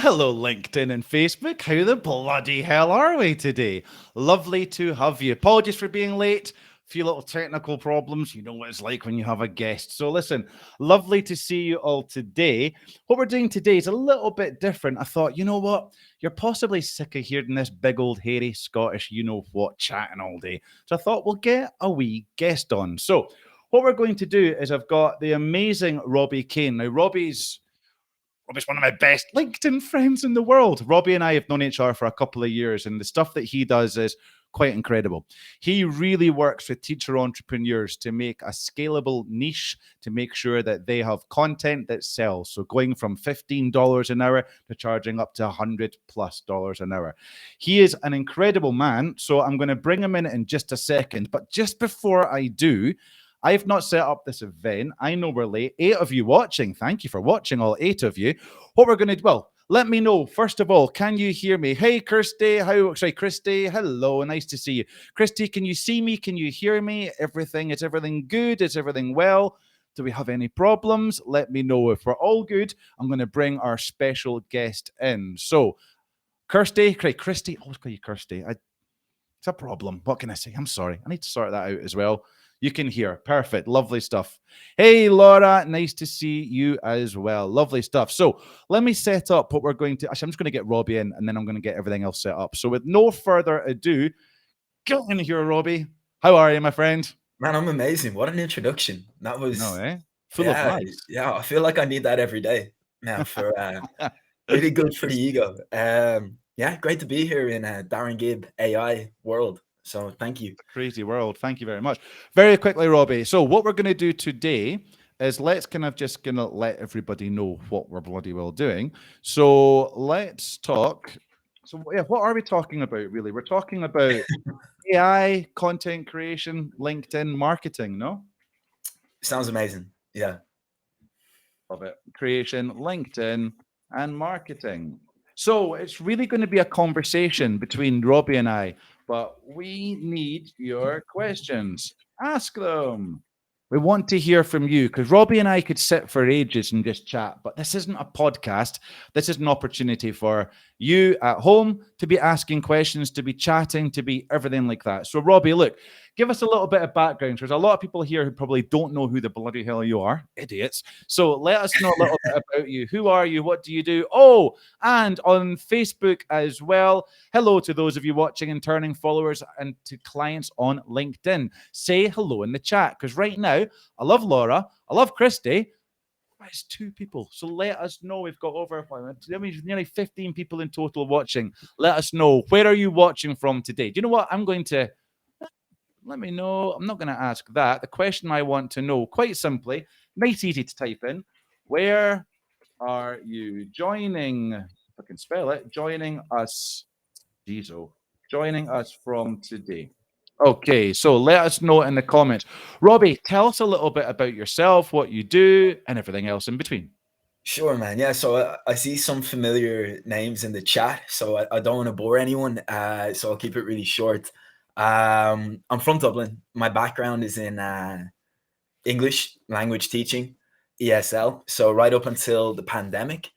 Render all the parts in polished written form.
hello, LinkedIn and Facebook. How the bloody hell are we today? Lovely to have you. Apologies for being late. Few little technical problems. You know what it's like when you have a guest. So listen, lovely to see you all today. What we're doing today is a little bit different. I thought, you know what? You're possibly sick of hearing this big old hairy Scottish you know what chatting all day. So I thought we'll get a wee guest on. So what we're going to do is I've got the amazing Robbie Kane. Now, Robbie's one of my best LinkedIn friends in the world. Robbie and I have known each other for a couple of years, and the stuff that he does is quite incredible. He really works with teacher entrepreneurs to make a scalable niche to make sure that they have content that sells. So going from $15 an hour to charging up to $100+ an hour. He is an incredible man. So I'm going to bring him in just a second. But just before I do, I have not set up this event. I know we're late. 8 of you watching. Thank you for watching, all 8 of you. What we're going to do, well, let me know. First of all, can you hear me? Hey, Kirsty. Hello, nice to see you. Kirsty, can you see me? Can you hear me? Is everything good? Is everything well? Do we have any problems? Let me know. If we're all good, I'm going to bring our special guest in. So, Kirsty, Christy, I always call you Kirsty. It's a problem. What can I say? I'm sorry. I need to sort that out as well. You can hear. Perfect. Lovely stuff. Hey, Laura. Nice to see you as well. Lovely stuff. So let me set up what we're going to... Actually, I'm just going to get Robbie in, and then I'm going to get everything else set up. So with no further ado, get in here, Robbie. How are you, my friend? Man, I'm amazing. What an introduction. That was... Full of lies. Yeah, I feel like I need that every day now for... really good for the ego. Yeah, great to be here in Darren Gibb AI world. So thank you. Crazy world. Thank you very much. Very quickly, Robbie. So what we're going to do today is let's kind of just going to let everybody know what we're bloody well doing. So let's talk. So yeah, what are we talking about really? We're talking about AI, content creation, LinkedIn marketing, no? Sounds amazing. Yeah. Love it. Creation, LinkedIn, and marketing. So it's really going to be a conversation between Robbie and I, but we need your questions. Ask them. We want to hear from you because Robbie and I could sit for ages and just chat, but this isn't a podcast. This is an opportunity for you at home to be asking questions, to be chatting, to be everything like that. So, Robbie, look, give us a little bit of background. There's a lot of people here who probably don't know who the bloody hell you are, idiots. So let us know a little bit about you. Who are you? What do you do? Oh, and on Facebook as well. Hello to those of you watching and turning followers and to clients on LinkedIn. Say hello in the chat because right now, I love Laura. I love Christy. It's 2 people. So let us know. We've got over nearly 15 people in total watching. Let us know. Where are you watching from today? Do you know what? Let me know. I'm not going to ask that. The question I want to know, quite simply, nice, easy to type in. Where are you joining? If I can spell it, joining us. Joining us from today. Okay, so let us know in the comments. Robbie, tell us a little bit about yourself, what you do, and everything else in between. Sure, man. Yeah, so I see some familiar names in the chat, so I don't want to bore anyone, so I'll keep it really short. I'm from Dublin. My background is in English language teaching, ESL. So right up until the pandemic,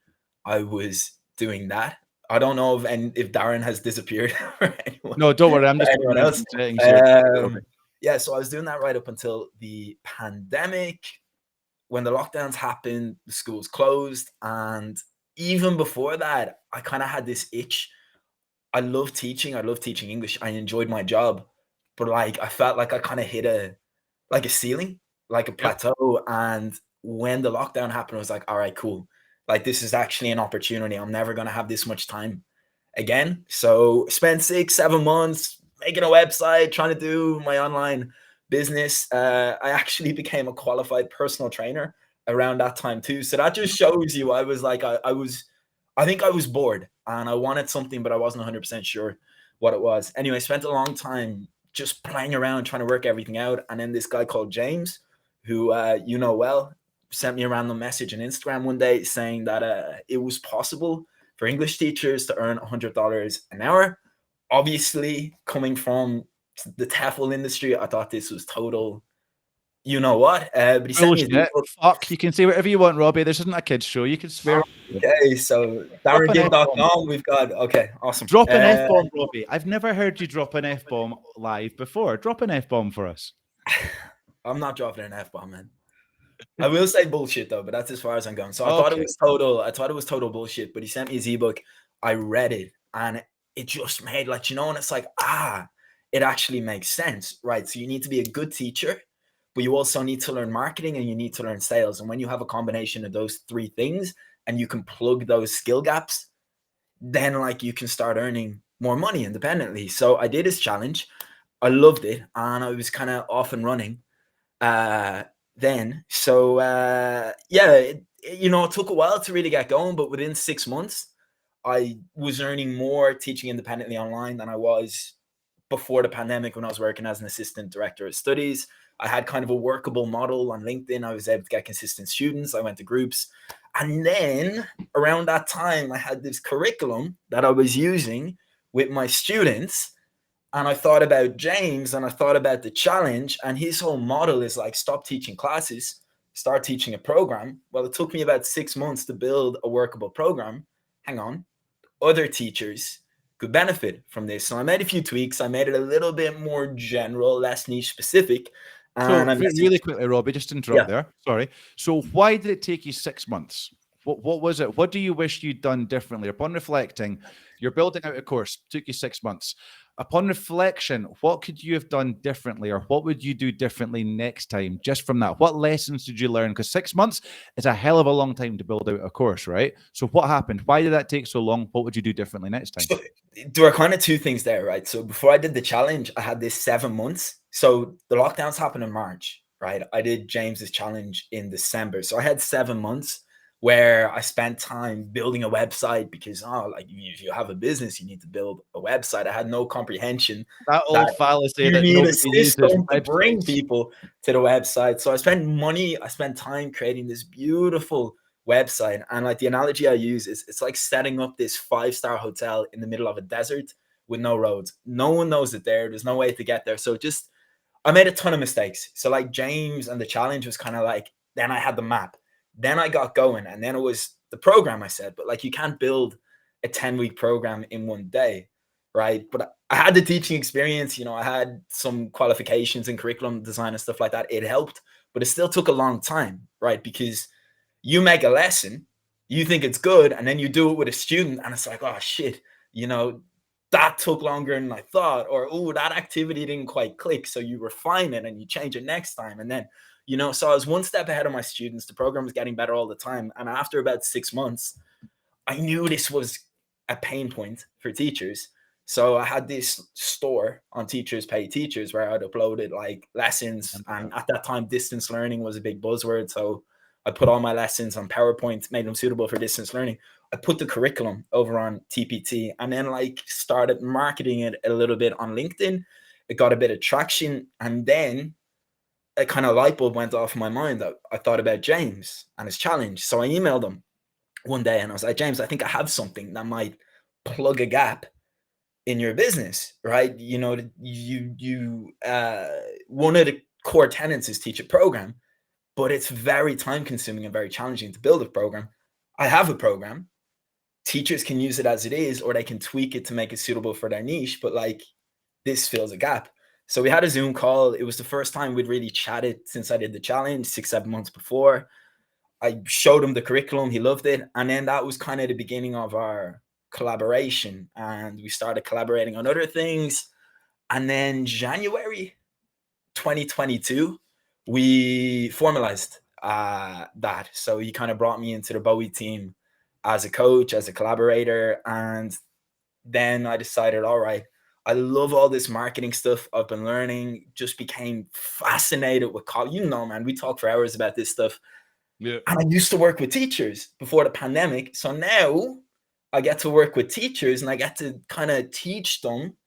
I was doing that. I don't know if Darren has disappeared or anyone. No, don't worry. I'm just anyone else. Yeah, so I was doing that right up until the pandemic. When the lockdowns happened, the schools closed. And even before that, I kind of had this itch. I love teaching. I love teaching English. I enjoyed my job. But like, I felt like I kind of hit a ceiling, like a plateau. And when the lockdown happened, I was like, all right, cool. Like, this is actually an opportunity. I'm never going to have this much time again. So spent 6-7 months making a website, trying to do my online business. I actually became a qualified personal trainer around that time too. So that just shows you, I was like, I think I was bored and I wanted something, but I wasn't 100% sure what it was. Anyway, I spent a long time just playing around, trying to work everything out. And then this guy called James, who you know well, sent me a random message on Instagram one day saying that it was possible for English teachers to earn $100 an hour. Obviously, coming from the TEFL industry, I thought this was total, You know what? But he sent me his Bullshit. ebook. Fuck. You can say whatever you want, Robbie. This isn't a kid's show. You can swear. Okay, so Drop an F-bomb. DarrenGibb.com, we've got, okay, awesome. Drop an F-bomb, Robbie. I've never heard you drop an F-bomb live before. Drop an F-bomb for us. I'm not dropping an F-bomb, man. I will say bullshit though, but that's as far as I'm going. So I Okay. thought it was total bullshit, but he sent me his ebook. I read it and it just made, like, you know, and it's like, it actually makes sense, right? So you need to be a good teacher, but you also need to learn marketing and you need to learn sales. And when you have a combination of those three things and you can plug those skill gaps, then like you can start earning more money independently. So I did his challenge. I loved it. And I was kind of off and running then. So yeah, it took a while to really get going, but within 6 months, I was earning more teaching independently online than I was before the pandemic when I was working as an assistant director of studies. I had kind of a workable model on LinkedIn. I was able to get consistent students. I went to groups. And then around that time, I had this curriculum that I was using with my students. And I thought about James and I thought about the challenge, and his whole model is like, stop teaching classes, start teaching a program. Well, it took me about 6 months to build a workable program. Hang on. Other teachers could benefit from this. So I made a few tweaks. I made it a little bit more general, less niche specific. So really quickly, Robbie, just interrupt there. Sorry. So why did it take you 6 months? What was it? What do you wish you'd done differently? Upon reflecting, you're building out a course, took you 6 months. Upon reflection, what could you have done differently, or what would you do differently next time just from that? What lessons did you learn? Because 6 months is a hell of a long time to build out a course, right? So what happened? Why did that take so long? What would you do differently next time? So there are kind of two things there, right? So before I did the challenge, I had this 7 months. So the lockdowns happened in March, right? I did James's challenge in December. So I had 7 months where I spent time building a website because, if you have a business, you need to build a website. I had no comprehension. That old fallacy that you need nobody a uses system to bring people to the website. So I spent time creating this beautiful website. And like the analogy I use is it's like setting up this 5-star hotel in the middle of a desert with no roads. No one knows it there. There's no way to get there. So I made a ton of mistakes. So like James and the challenge was kind of like, then I had the map. Then I got going, and then it was the program I said, but like you can't build a 10-week program in one day, right? But I had the teaching experience, I had some qualifications in curriculum design and stuff like that. It helped, but it still took a long time, right? Because you make a lesson, you think it's good, and then you do it with a student, and it's like, oh shit, that took longer than I thought, or oh, that activity didn't quite click. So you refine it and you change it next time. And then so I was one step ahead of my students. The program was getting better all the time. And after about 6 months, I knew this was a pain point for teachers. So I had this store on Teachers Pay Teachers where I'd uploaded like lessons. And at that time, distance learning was a big buzzword. So I put all my lessons on PowerPoint, made them suitable for distance learning. I put the curriculum over on TPT and then like started marketing it a little bit on LinkedIn. It got a bit of traction. And then a kind of light bulb went off in my mind that I thought about James and his challenge. So I emailed him one day and I was like, James, I think I have something that might plug a gap in your business, right? One of the core tenets is teach a program, but it's very time consuming and very challenging to build a program. I have a program. Teachers can use it as it is, or they can tweak it to make it suitable for their niche, but like this fills a gap. So we had a Zoom call. It was the first time we'd really chatted since I did the challenge 6-7 months before. I showed him the curriculum. He loved it. And then that was kind of the beginning of our collaboration. And we started collaborating on other things. And then January 2022, we formalized that. So he kind of brought me into the Bowie team as a coach, as a collaborator. And then I decided, all right, I love all this marketing stuff I've been learning, just became fascinated with college. Man, we talk for hours about this stuff. Yeah. And I used to work with teachers before the pandemic. So now I get to work with teachers and I get to kind of teach them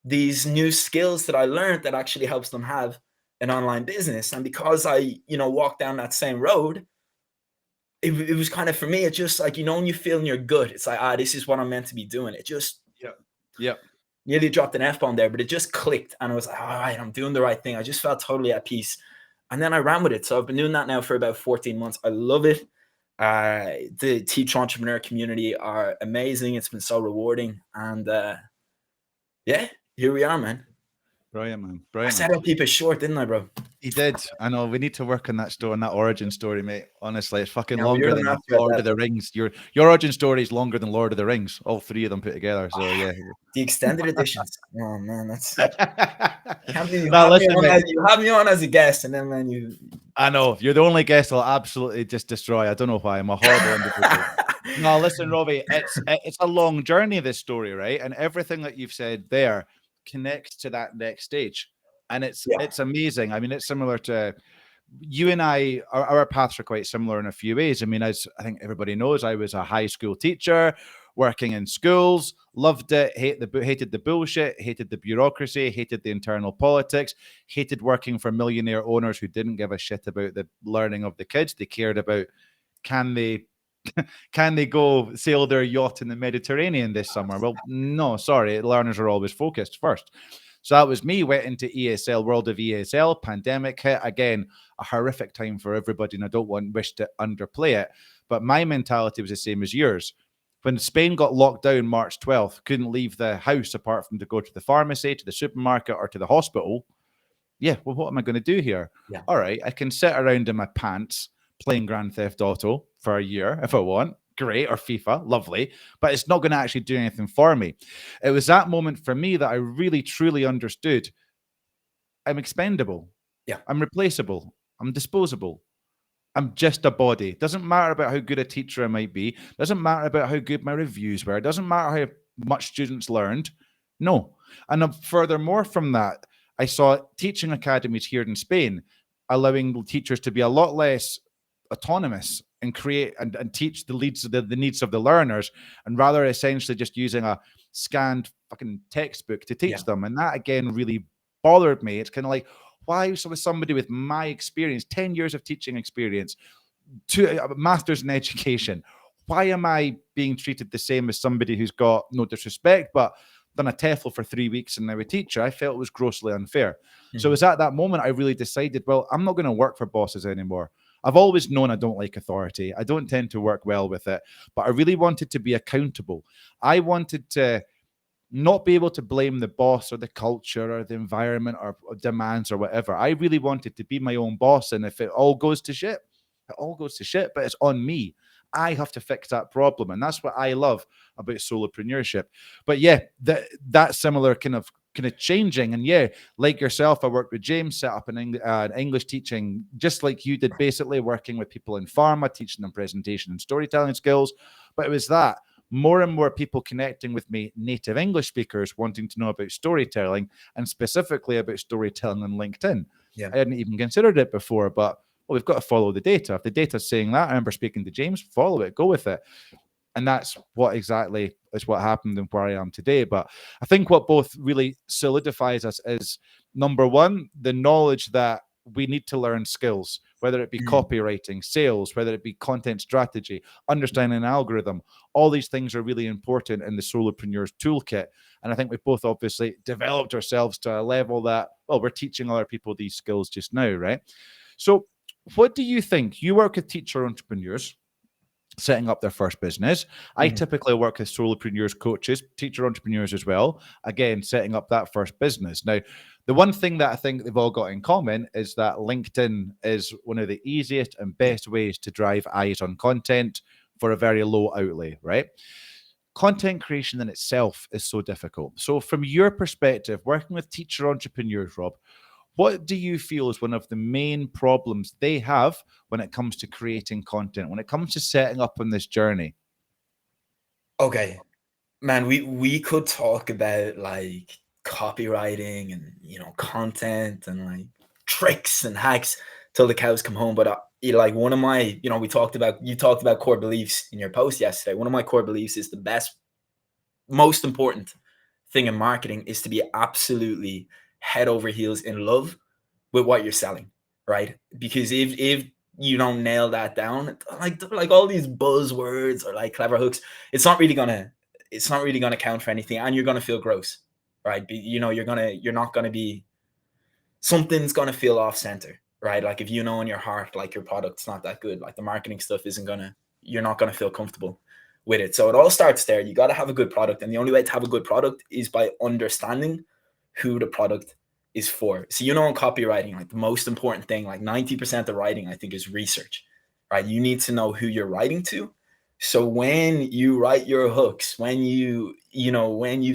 these new skills that I learned that actually helps them have an online business. And because I, walked down that same road, it was kind of, for me, it's just like, when you feel in your gut, it's like, this is what I'm meant to be doing. It just, nearly dropped an F-bomb there, but it just clicked. And I was like, all right, I'm doing the right thing. I just felt totally at peace. And then I ran with it. So I've been doing that now for about 14 months. I love it. The teacher entrepreneur community are amazing. It's been so rewarding. And yeah, here we are, man. Brilliant, man. I Brilliant. said I'll keep it short, didn't I, bro? He did. I know. We need to work on that story, on that origin story, mate. Honestly, it's fucking Yeah, longer you're than gonna have to Lord add of the Rings. Your origin story is longer than Lord of the Rings. All three of them put together. So yeah. the extended editions. Oh man, that's can't believe you Now have me listen, on mate. you have me on as a guest, and then man, you. I know you're the only guest I'll absolutely just destroy. I don't know why. I'm a horrible individual. No, listen, Robbie. It's a long journey. This story, right? And everything that you've said there connects to that next stage, and it's amazing. I mean, it's similar to you and I. Our paths are quite similar in a few ways. I mean, as I think everybody knows, I was a high school teacher working in schools. Loved it. Hated the bullshit. Hated the bureaucracy. Hated the internal politics. Hated working for millionaire owners who didn't give a shit about the learning of the kids. They cared about can they go sail their yacht in the Mediterranean this summer? Well, no, sorry. Learners are always focused first. So that was me. Went into ESL, world of ESL. Pandemic hit again. A horrific time for everybody, and I don't wish to underplay it. But my mentality was the same as yours. When Spain got locked down March 12th, couldn't leave the house apart from to go to the pharmacy, to the supermarket, or to the hospital. Yeah, well, what am I going to do here? Yeah. All right, I can sit around in my pants playing Grand Theft Auto for a year if I want. Great. Or FIFA, lovely. But it's not going to actually do anything for me. It was that moment for me that I really, truly understood I'm expendable. Yeah. I'm replaceable. I'm disposable. I'm just a body. Doesn't matter about how good a teacher I might be. Doesn't matter about how good my reviews were. It doesn't matter how much students learned. No. And furthermore from that, I saw teaching academies here in Spain allowing teachers to be a lot less autonomous and create and teach the needs of the learners, and rather essentially just using a scanned fucking textbook to teach them. And that again really bothered me. It's kind of like, why so with somebody with my experience, 10 years of teaching experience, a master's in education, why am I being treated the same as somebody who's got, no disrespect, but done a TEFL for 3 weeks and now a teacher? I felt it was grossly unfair. So it was at that moment I really decided, well, I'm not going to work for bosses anymore. I've always known I don't like authority. I don't tend to work well with it, but I really wanted to be accountable. I wanted to not be able to blame the boss or the culture or the environment or demands or whatever. I really wanted to be my own boss. And if it all goes to shit, it all goes to shit, but it's on me. I have to fix that problem. And that's what I love about solopreneurship. But yeah, that similar kind of changing. And yeah, like yourself, I worked with James, set up an English teaching, just like you did, basically working with people in pharma, teaching them presentation and storytelling skills. But it was that more and more people connecting with me, native English speakers, wanting to know about storytelling and specifically about storytelling on LinkedIn. Yeah. I hadn't even considered it before, but well, we've got to follow the data. If the data's saying that, I remember speaking to James, follow it, go with it. And that's what exactly is what happened and where I am today. But I think what both really solidifies us is, number one, the knowledge that we need to learn skills, whether it be copywriting, sales, whether it be content strategy, understanding an algorithm. All these things are really important in the Solopreneurs toolkit. And I think we've both obviously developed ourselves to a level that, well, we're teaching other people these skills just now, right? So what do you think? You work with teacher entrepreneurs setting up their first business. I typically work with solopreneurs, coaches, teacher entrepreneurs as well. Again, setting up that first business. Now, the one thing that I think they've all got in common is that LinkedIn is one of the easiest and best ways to drive eyes on content for a very low outlay, right? Content creation in itself is so difficult. So from your perspective, working with teacher entrepreneurs, Rob, what do you feel is one of the main problems they have when it comes to creating content, when it comes to setting up on this journey? Okay, man, we could talk about like copywriting and content and like tricks and hacks till the cows come home. But like one of my, you talked about core beliefs in your post yesterday. One of my core beliefs is the most important thing in marketing is to be absolutely head over heels in love with what you're selling, right? Because if you don't nail that down, like all these buzzwords or like clever hooks, it's not really gonna count for anything, and you're gonna feel gross, right? Something's gonna feel off center. right? Like if you know in your heart, like your product's not that good, like the marketing stuff you're not gonna feel comfortable with it. So it all starts there. You got to have a good product, and the only way to have a good product is by understanding who the product is for. So in copywriting, like the most important thing, like 90% of writing, I think, is research, right? You need to know who you're writing to. So when you write your hooks, when you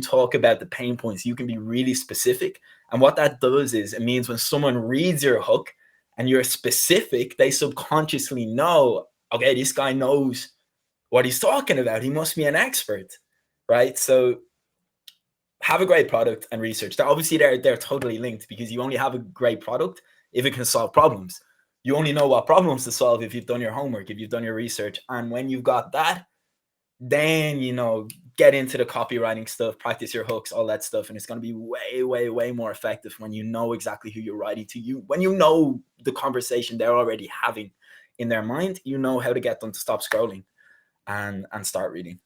talk about the pain points, you can be really specific. And what that does is it means when someone reads your hook and you're specific, they subconsciously know, okay, this guy knows what he's talking about. He must be an expert, right? So have a great product and research. They're totally linked, because you only have a great product if it can solve problems. You only know what problems to solve if you've done your homework, if you've done your research. And when you've got that, then, get into the copywriting stuff, practice your hooks, all that stuff. And it's going to be way, way, way more effective when you know exactly who you're writing to. When you know the conversation they're already having in their mind, you know how to get them to stop scrolling and start reading.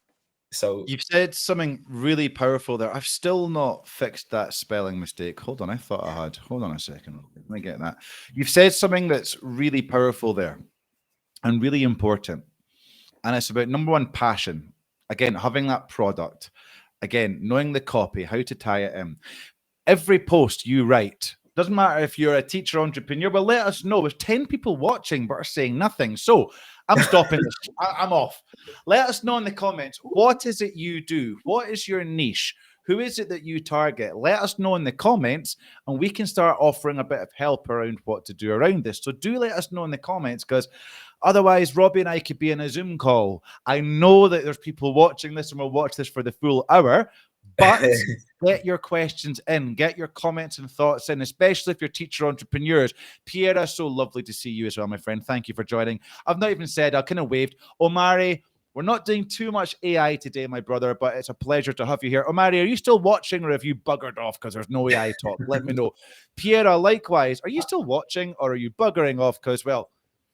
So you've said something really powerful there. I've still not fixed that spelling mistake. Hold on, I thought I had. Hold on a second. Let me get that. You've said something that's really powerful there and really important. And it's about, number one, passion. Again, having that product. Again, knowing the copy, how to tie it in. Every post you write, doesn't matter if you're a teacher, entrepreneur, but let us know. There's 10 people watching but are saying nothing. So I'm stopping this. I'm off. Let us know in the comments, what is it you do? What is your niche? Who is it that you target? Let us know in the comments, and we can start offering a bit of help around what to do around this. So do let us know in the comments, because otherwise, Robbie and I could be in a Zoom call. I know that there's people watching this and will watch this for the full hour, but get your questions in, get your comments and thoughts in, especially if you're teacher entrepreneurs. Piera, so lovely to see you as well, my friend. Thank you for joining. I've not even said, I kind of waved. Omari, we're not doing too much AI today, my brother, but it's a pleasure to have you here. Omari, are you still watching, or have you buggered off because there's no AI talk? Let me know. Piera, likewise, are you still watching, or are you buggering off because, well,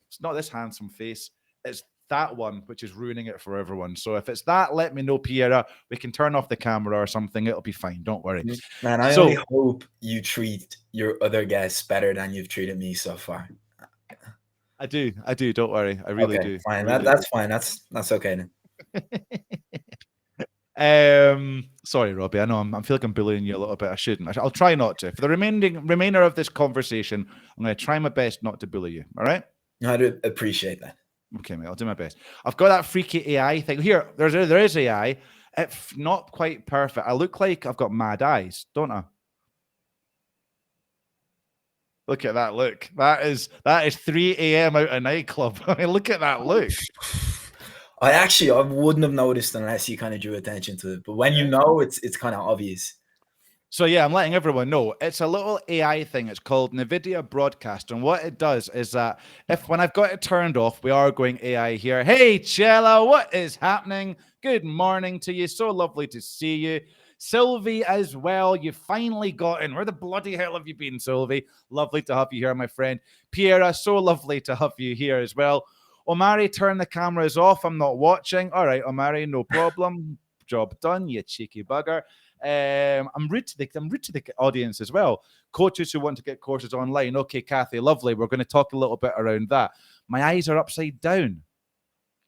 it's not this handsome face, it's that one which is ruining it for everyone. So if it's that, let me know, Piera. We can turn off the camera or something. It'll be fine. Don't worry. Man, I only hope you treat your other guests better than you've treated me so far. I do. Don't worry. I really do. Fine. Really that's fine. That's okay then. Sorry, Robbie. I know I feel like I'm bullying you a little bit. I shouldn't. I'll try not to. For the remainder of this conversation, I'm going to try my best not to bully you. All right? I do appreciate that. Okay, mate. I'll do my best. I've got that freaky AI thing here. There is AI. It's not quite perfect. I look like I've got mad eyes, don't I? Look at that look. That is 3 a.m. out of nightclub. I mean, look at that look. I wouldn't have noticed unless you kind of drew attention to it. But when you know, it's kind of obvious. So yeah, I'm letting everyone know. It's a little AI thing. It's called NVIDIA Broadcast. And what it does is that when I've got it turned off, we are going AI here. Hey, Chella, what is happening? Good morning to you. So lovely to see you. Sylvie as well. You finally got in. Where the bloody hell have you been, Sylvie? Lovely to have you here, my friend. Piera, so lovely to have you here as well. Omari, turn the cameras off. I'm not watching. All right, Omari, no problem. Job done, you cheeky bugger. I'm rude to the audience as well. Coaches who want to get courses online. Okay, Kathy, lovely. We're going to talk a little bit around that. My eyes are upside down.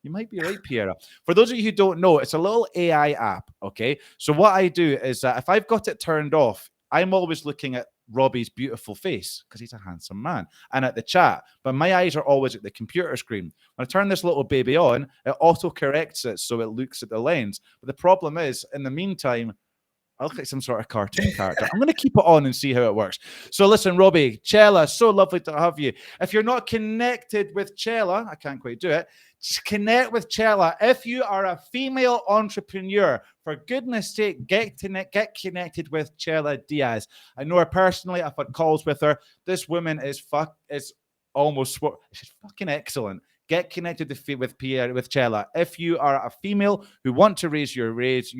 You might be right, Piera. For those of you who don't know, it's a little AI app, okay? So what I do is if I've got it turned off, I'm always looking at Robbie's beautiful face because he's a handsome man and at the chat, but my eyes are always at the computer screen. When I turn this little baby on, it auto corrects it so it looks at the lens. But the problem is, in the meantime, I look like some sort of cartoon character. I'm going to keep it on and see how it works. So listen, Robbie, Chella, so lovely to have you. If you're not connected with Chella, I can't quite do it, connect with Chella. If you are a female entrepreneur, for goodness sake, get connected with Chella Diaz. I know her personally. I've had calls with her. This woman is she's fucking excellent. Get connected with Chella. If you are a female who want to raise your rates,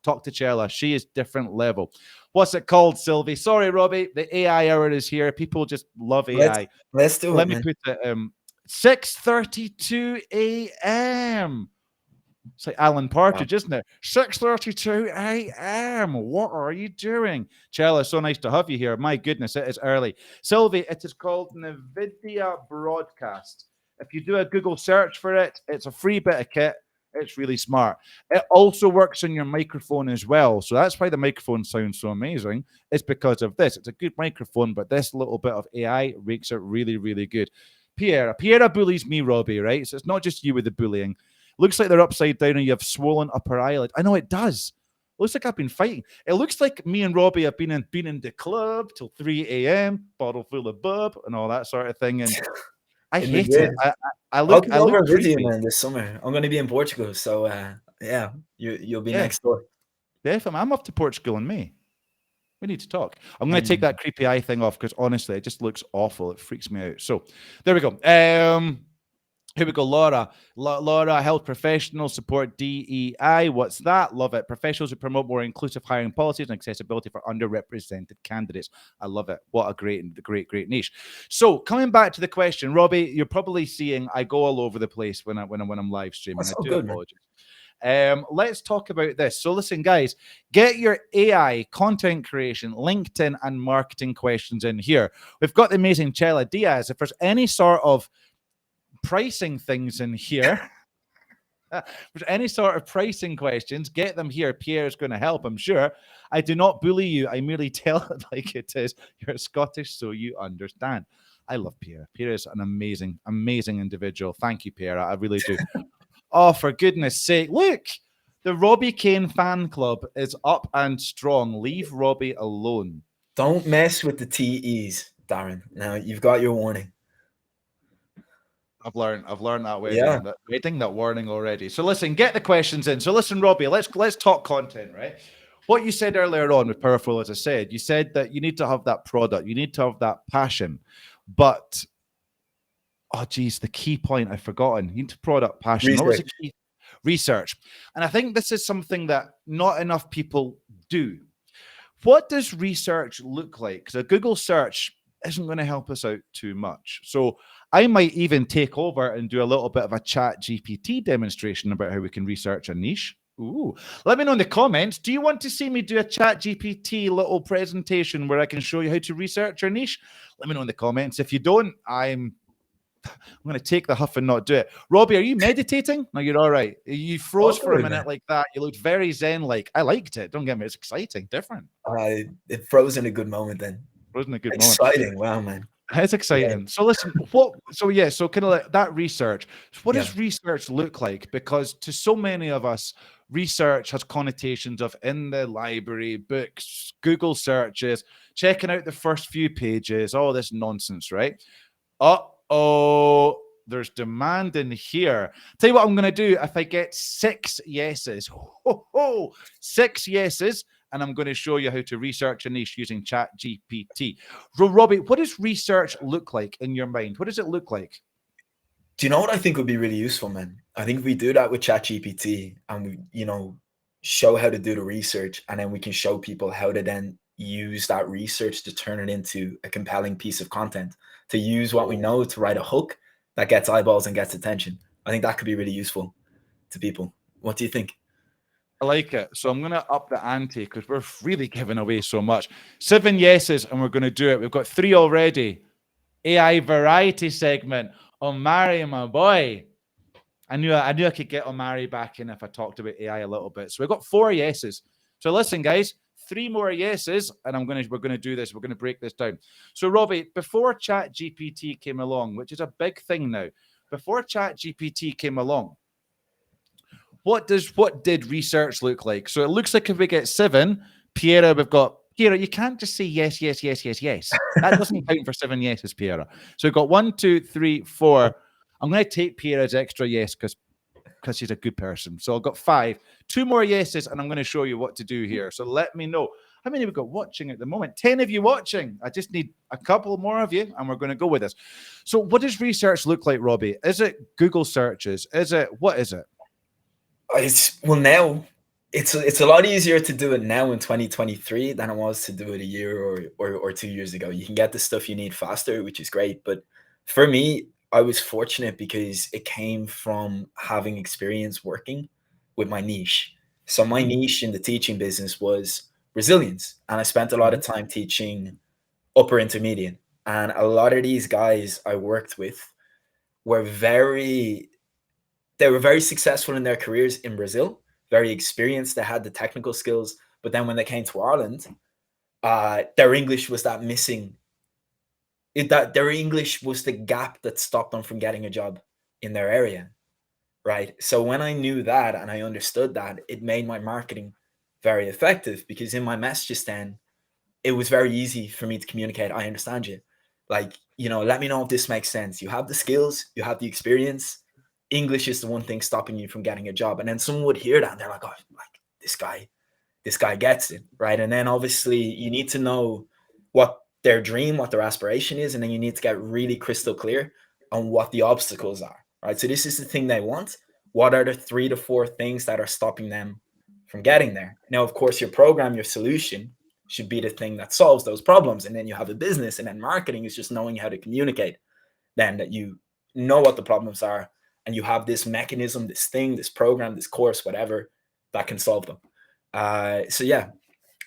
talk to Chella. She is different level. What's it called, Sylvie? Sorry, Robbie. The AI hour is here. People just love AI. Let's do it. Let me put it 6:32 a.m. It's like Alan Partridge, isn't it? 6:32 a.m. What are you doing? Chella, so nice to have you here. My goodness, it is early. Sylvie, it is called NVIDIA Broadcast. If you do a Google search for it, it's a free bit of kit. It's really smart. It also works on your microphone as well. So that's why the microphone sounds so amazing. It's because of this. It's a good microphone, but this little bit of AI makes it really, really good. Piera bullies me, Robbie, right? So it's not just you with the bullying. Looks like they're upside down and you have swollen upper eyelid. I know it does. Looks like I've been fighting. It looks like me and Robbie have been in the club till 3 a.m., bottle full of bub and all that sort of thing. And I hate it. I look visit creepy. you, man, this summer. I'm going to be in Portugal, so yeah, you'll be next door. Definitely. I'm off to Portugal in May. We need to talk. I'm going to take that creepy eye thing off because honestly, it just looks awful. It freaks me out. So there we go. Here we go, Laura. Laura, health professionals support DEI. What's that? Love it. Professionals who promote more inclusive hiring policies and accessibility for underrepresented candidates. I love it. What a great niche. So coming back to the question, Robbie, you're probably seeing I go all over the place when I'm live streaming. That's I do good, apologize. Let's talk about this. So listen, guys, get your AI, content creation, LinkedIn, and marketing questions in here. We've got the amazing Chela Diaz. If there's any sort of pricing things in here, if there's any sort of pricing questions, get them here. Pierre's going to help, I'm sure. I do not bully you. I merely tell it like it is. You're Scottish, so you understand. I love Pierre. Pierre is an amazing, amazing individual. Thank you, Pierre. I really do. Oh, for goodness sake. Look, the Robbie Kane fan club is up and strong. Leave Robbie alone. Don't mess with the TEs, Darren. Now, you've got your warning. I've learned that wedding, that warning already. So listen, get the questions in. So listen, Robbie, let's talk content, right? What you said earlier on was powerful, as I said. You said that you need to have that product, you need to have that passion, but oh geez, the key point I've forgotten. You need to product passion. What was the key? Research. And I think this is something that not enough people do. What does research look like? Because a Google search isn't going to help us out too much. So I might even take over and do a little bit of a chat GPT demonstration about how we can research a niche. Ooh, let me know in the comments. Do you want to see me do a chat GPT little presentation where I can show you how to research your niche? Let me know in the comments. If you don't, I'm going to take the huff and not do it. Robbie, are you meditating? No, you're all right. You froze for a minute like that. You looked very zen-like. I liked it. Don't get me. It's exciting, different. It froze in a good moment then. Frozen a good exciting. Wow, man. It's exciting. Yeah. So listen, so kind of like that research. What does research look like? Because to so many of us, research has connotations of in the library, books, Google searches, checking out the first few pages, all this nonsense, right? There's demand in here. Tell you what I'm going to do. If I get 6 yeses, 6 yeses, and I'm going to show you how to research a niche using Chat GPT. Robbie, what does research look like in your mind? What does it look like? Do you know what I think would be really useful, man? I think if we do that with Chat GPT and we, show how to do the research, and then we can show people how to then use that research to turn it into a compelling piece of content, to use what we know to write a hook that gets eyeballs and gets attention. I think that could be really useful to people. What do you think? I like it. So I'm going to up the ante because we're really giving away so much. 7 yeses, and we're going to do it. We've got 3 already. AI variety segment on Mary, my boy. I knew I could get on Mary back in if I talked about AI a little bit. So we've got 4 yeses. So listen, guys, 3 more yeses, and we're going to do this. We're going to break this down. So Robbie, before Chat GPT came along, which is a big thing now, before Chat GPT came along, what did research look like? So it looks like if we get 7, Piera, you can't just say yes, yes, yes, yes, yes. That doesn't count for 7 yeses, Piera. So we've got 1, 2, 3, 4. I'm going to take Piera's extra yes because she's a good person. So I've got 5. 2 more yeses, and I'm going to show you what to do here. So let me know. How many have we got watching at the moment? 10 of you watching. I just need a couple more of you, and we're going to go with this. So what does research look like, Robbie? Is it Google searches? What is it? Now it's a lot easier to do it now in 2023 than it was to do it a year or 2 years ago. You can get the stuff you need faster, which is great. But for me, I was fortunate because it came from having experience working with my niche. So my niche in the teaching business was resilience. And I spent a lot of time teaching upper intermediate. And a lot of these guys I worked with were very successful in their careers in Brazil, very experienced. They had the technical skills. But then when they came to Ireland, their English was that missing. Their English was the gap that stopped them from getting a job in their area. Right. So when I knew that and I understood that, it made my marketing very effective, because in my messages then, it was very easy for me to communicate. I understand you. Like, let me know if this makes sense. You have the skills, you have the experience. English is the one thing stopping you from getting a job. And then someone would hear that and they're like, oh, like this guy gets it. Right. And then obviously you need to know what their dream, what their aspiration is. And then you need to get really crystal clear on what the obstacles are. Right. So this is the thing they want. What are the 3 to 4 things that are stopping them from getting there? Now, of course, your program, your solution should be the thing that solves those problems. And then you have a business, and then marketing is just knowing how to communicate. Then that you know what the problems are, and you have this mechanism, this thing, this program, this course, whatever, that can solve them. So yeah,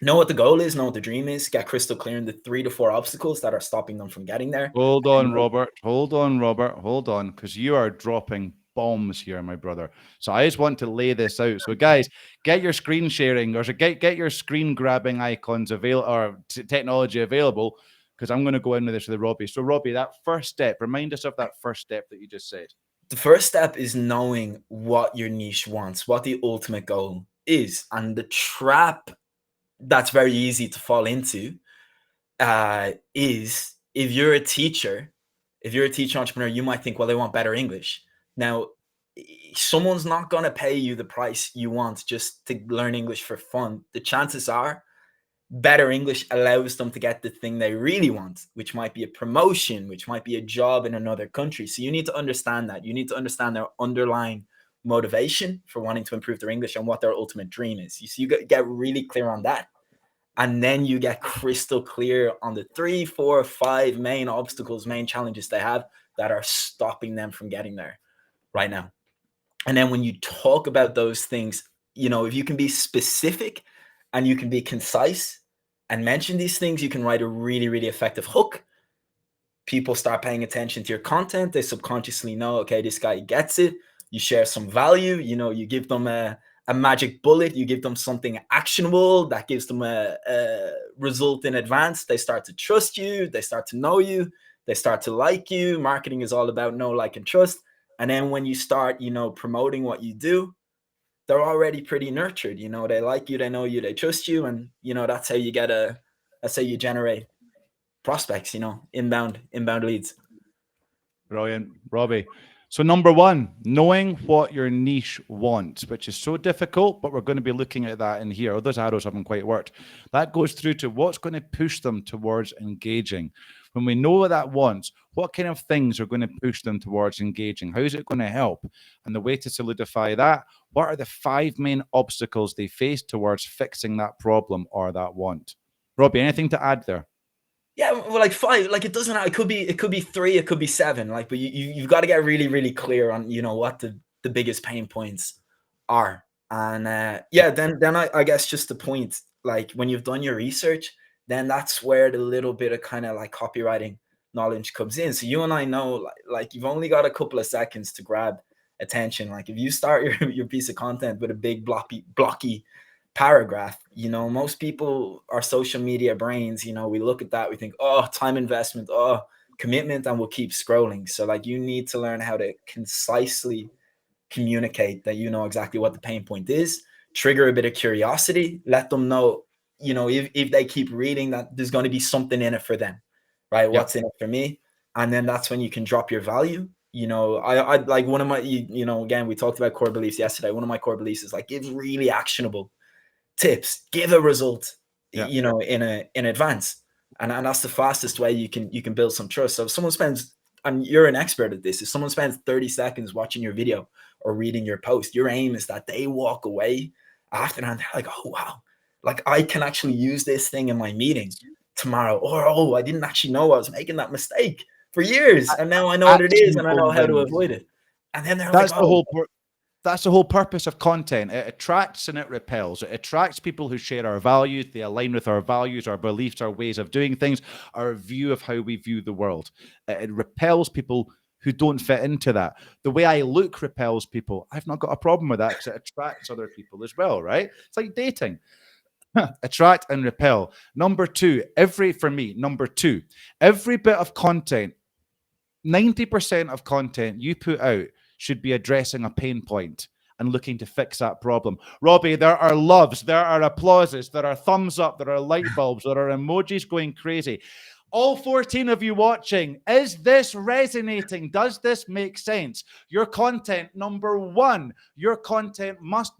know what the goal is, know what the dream is, get crystal clear in the 3 to 4 obstacles that are stopping them from getting there. Hold on, Robert. Hold on, because you are dropping bombs here, my brother. So I just want to lay this out. So guys, get your screen sharing, or get your screen grabbing icons available, or technology available, because I'm going to go into this with Robbie. So Robbie, that first step, remind us of that first step that you just said. The first step is knowing what your niche wants, what the ultimate goal is. And the trap that's very easy to fall into is, if you're a teacher entrepreneur, you might think, well, they want better English. Now, someone's not going to pay you the price you want just to learn English for fun. The chances are better English allows them to get the thing they really want, which might be a promotion, which might be a job in another country. So you need to understand that. You need to understand their underlying motivation for wanting to improve their English and what their ultimate dream is. You get really clear on that. And then you get crystal clear on the 3, 4, 5 main obstacles, main challenges they have that are stopping them from getting there right now. And then when you talk about those things, if you can be specific and you can be concise and mention these things, you can write a really, really effective hook. People start paying attention to your content. They subconsciously know, okay, this guy gets it. You share some value, you give them a magic bullet, you give them something actionable that gives them a result in advance. They start to trust you, they start to know you, they start to like you. Marketing is all about know, like, and trust. And then when you start, promoting what you do, they're already pretty nurtured. They like you, they know you, they trust you. And, that's how you that's how you generate prospects, inbound leads. Brilliant, Robbie. So number one, knowing what your niche wants, which is so difficult, but we're going to be looking at that in here. Those arrows haven't quite worked. That goes through to what's going to push them towards engaging. When we know what that wants, what kind of things are going to push them towards engaging? How is it going to help? And the way to solidify that, what are the 5 main obstacles they face towards fixing that problem or that want? Robbie, anything to add there? Yeah, well, like 5, like it doesn't. It could be 3, it could be 7. Like, but you've got to get really, really clear on what the biggest pain points are. And then I guess just the point, like when you've done your research, then that's where the little bit of kind of like copywriting knowledge comes in. So you and I know, like you've only got a couple of seconds to grab attention. Like if you start your piece of content with a big blocky paragraph, most people, our social media brains, we look at that, we think, oh, time investment, oh, commitment, and we'll keep scrolling. So like you need to learn how to concisely communicate that exactly what the pain point is, trigger a bit of curiosity, let them know, if they keep reading, that there's going to be something in it for them, right? Yep. What's in it for me? And then that's when you can drop your value. I like one of my, again, we talked about core beliefs yesterday. One of my core beliefs is like, give really actionable tips, give a result, in advance. And that's the fastest way you can build some trust. So if someone spends, and you're an expert at this, if someone spends 30 seconds watching your video or reading your post, your aim is that they walk away after that and they're like, oh, wow, like I can actually use this thing in my meeting tomorrow. Or, oh, I didn't actually know I was making that mistake for years. And now I know what it is and I know how to avoid it. And then they're that's like, the whole That's the whole purpose of content. It attracts and it repels. It attracts people who share our values, they align with our values, our beliefs, our ways of doing things, our view of how we view the world. It repels people who don't fit into that. The way I look repels people. I've not got a problem with that because it attracts other people as well, right? It's like dating. Attract and repel. Number two, every bit of content, 90% of content you put out should be addressing a pain point and looking to fix that problem. Robbie, there are loves, there are applauses, there are thumbs up, there are light bulbs, there are emojis going crazy. All 14 of you watching, is this resonating? Does this make sense? Your content, number one, your content must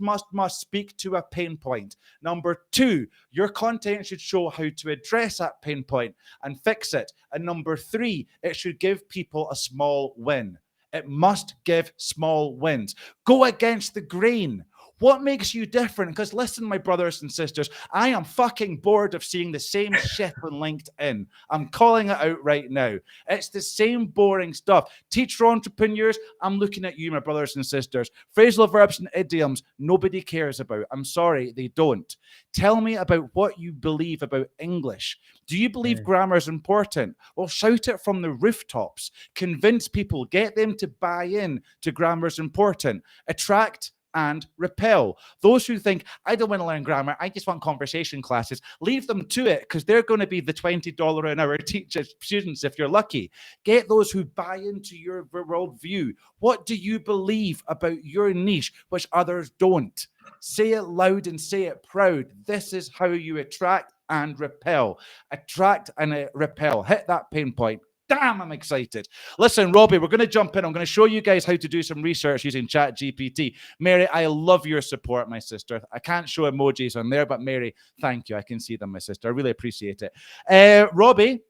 speak to a pain point. Number two, your content should show how to address that pain point and fix it. And number three, it should give people a small win. It must give small wins. Go against the grain. What makes you different? Because listen, my brothers and sisters, I am fucking bored of seeing the same shit on LinkedIn. I'm calling it out right now. It's the same boring stuff. Teacher entrepreneurs, I'm looking at you, my brothers and sisters. Phrasal verbs and idioms, nobody cares about. I'm sorry, they don't. Tell me about what you believe about English. Do you believe grammar is important? Well, shout it from the rooftops. Convince people, get them to buy in to grammar is important. Attract and repel. Those who think, I don't want to learn grammar, I just want conversation classes, leave them to it because they're going to be the $20 an hour teachers, students if you're lucky. Get those who buy into your worldview. What do you believe about your niche, which others don't? Say it loud and say it proud. This is how you attract and repel. Attract and repel. Hit that pain point. Damn, I'm excited. Listen, Robbie, we're going to jump in. I'm going to show you guys how to do some research using ChatGPT. Mary, I love your support, my sister. I can't show emojis on there, but Mary, thank you. I can see them, my sister. I really appreciate it. Robbie.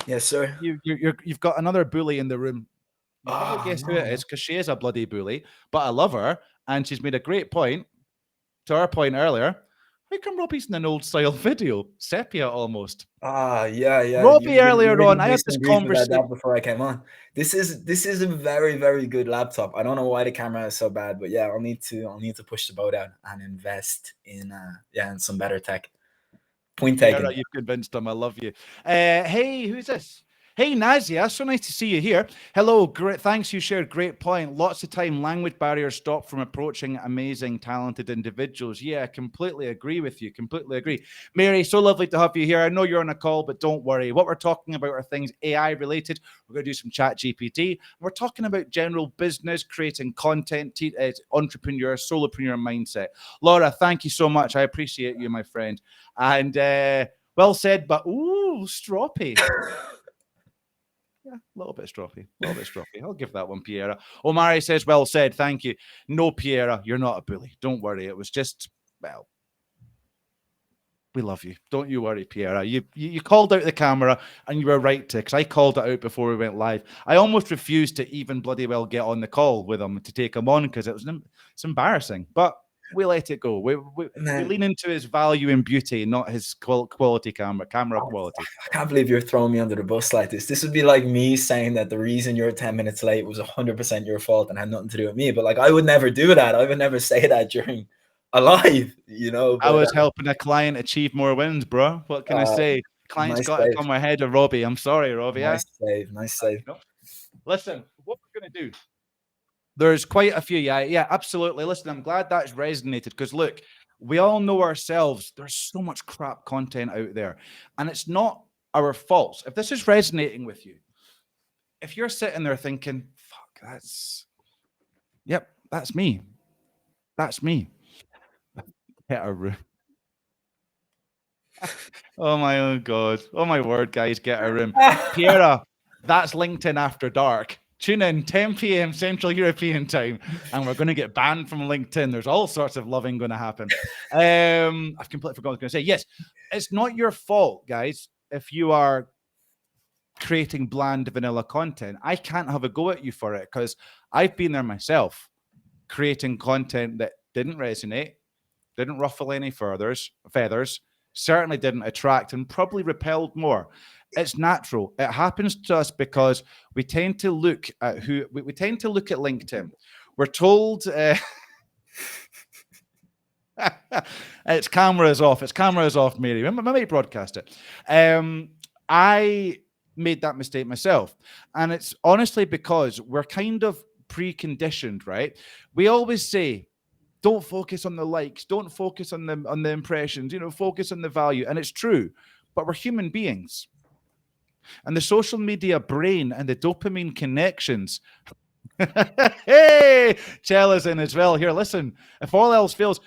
Yes, sir. You've got another bully in the room. You probably guess who it is because she is a bloody bully, but I love her, and she's made a great point to our point earlier. How come Robbie's in an old style video? Sepia almost. Yeah. Robbie earlier on, I had this conversation before I came on. This is a very, very good laptop. I don't know why the camera is so bad, but yeah, I'll need to push the boat out and invest in in some better tech. Point taken. Yeah, you've convinced him. I love you. Hey, who's this? Hey, Nazia, so nice to see you here. Hello, great. Thanks, you shared great point. Lots of time language barriers stop from approaching amazing, talented individuals. Yeah, I completely agree with you. Completely agree. Mary, so lovely to have you here. I know you're on a call, but don't worry. What we're talking about are things AI related. We're going to do some ChatGPT. We're talking about general business, creating content, entrepreneur, solopreneur mindset. Laura, thank you so much. I appreciate you, my friend. And well said, but ooh, stroppy. Yeah, a little bit stroppy. I'll give that one, Piera. Omari says, well said, thank you. No, Piera, you're not a bully. Don't worry. It was just, well, we love you. Don't you worry, Piera. You called out the camera and you were right to, because I called it out before we went live. I almost refused to even bloody well get on the call with him to take him on because it's embarrassing. But we let it go. We lean into his value and beauty, not his quality camera quality. I can't believe you're throwing me under the bus like this. This would be like me saying that the reason you're 10 minutes late was 100% your fault and had nothing to do with me. But like, I would never do that. I would never say that during a live, you know. But, I was helping a client achieve more wins, bro. What can I say? Clients got to come ahead of Robbie. I'm sorry, Robbie. Nice save. Listen, what we're going to do. There's quite a few. Yeah, absolutely. Listen, I'm glad that's resonated because look, we all know ourselves. There's so much crap content out there and it's not our faults. If this is resonating with you, if you're sitting there thinking, fuck, that's me. That's me. Get a room. Oh my own God. Oh my word, guys, get a room. Piera, that's LinkedIn After Dark. Tune in 10 p.m. Central European time, and we're going to get banned from LinkedIn. There's all sorts of loving going to happen. I've completely forgot what I was going to say. Yes, it's not your fault, guys, if you are creating bland vanilla content. I can't have a go at you for it because I've been there myself, creating content that didn't resonate, didn't ruffle any feathers, certainly didn't attract, and probably repelled more. It's natural. It happens to us because we tend to look at LinkedIn. We're told its camera is off. Its camera is off, Mary. I might broadcast it. I made that mistake myself. And it's honestly because we're kind of preconditioned, right? We always say, don't focus on the likes, don't focus on the impressions, focus on the value. And it's true, but we're human beings. And the social media brain and the dopamine connections. Hey, Chella's in as well. Here, listen. If all else fails,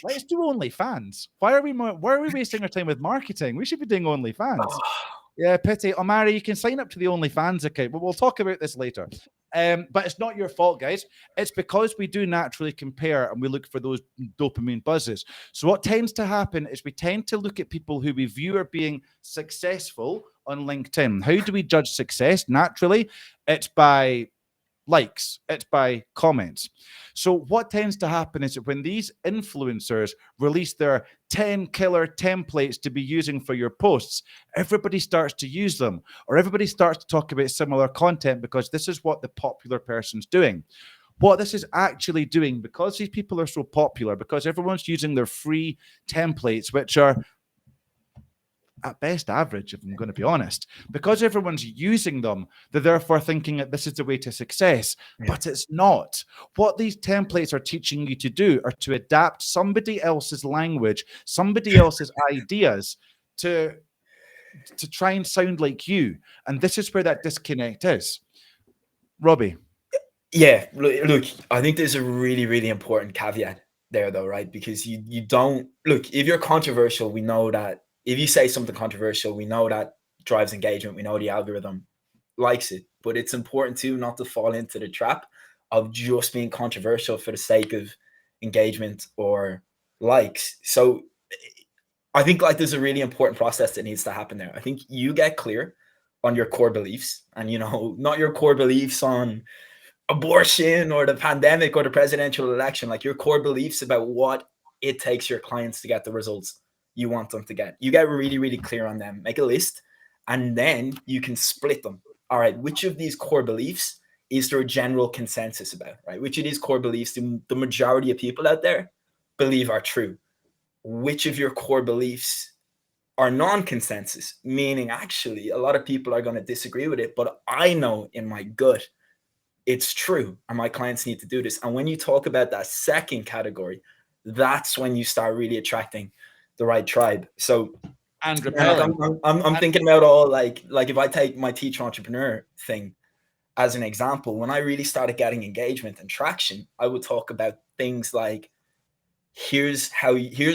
let's do OnlyFans. Why are we wasting our time with marketing? We should be doing OnlyFans. Yeah, pity. Omari, you can sign up to the OnlyFans account, but we'll talk about this later. But it's not your fault, guys. It's because we do naturally compare and we look for those dopamine buzzes. So what tends to happen is we tend to look at people who we view are being successful on LinkedIn. How do we judge success? Naturally, it's by likes, it's by comments. So what tends to happen is that when these influencers release their 10 killer templates to be using for your posts, everybody starts to use them, or everybody starts to talk about similar content because this is what the popular person's doing. What this is actually doing, because these people are so popular, because everyone's using their free templates, which are at best average, if I'm going to be honest, because everyone's using them, they're therefore thinking that this is the way to success, but it's not. What these templates are teaching you to do are to adapt somebody else's language, somebody else's ideas to try and sound like you. And this is where that disconnect is. Robbie. Yeah, look, I think there's a really, really important caveat there though, right? Because you don't, look, if you're controversial, we know that if you say something controversial, we know that drives engagement. We know the algorithm likes it, but it's important too not to fall into the trap of just being controversial for the sake of engagement or likes. So I think like there's a really important process that needs to happen there. I think you get clear on your core beliefs, and not your core beliefs on abortion or the pandemic or the presidential election, like your core beliefs about what it takes your clients to get the results you want them to get. You get really, really clear on them, make a list, and then you can split them. All right, which of these core beliefs is there a general consensus about, right? Which of these core beliefs do the majority of people out there believe are true? Which of your core beliefs are non-consensus, meaning actually a lot of people are going to disagree with it, but I know in my gut it's true and my clients need to do this. And when you talk about that second category, that's when you start really attracting the right tribe. So and I'm thinking about all like if I take my Teach Entrepreneur thing as an example, when I really started getting engagement and traction, I would talk about things like, here's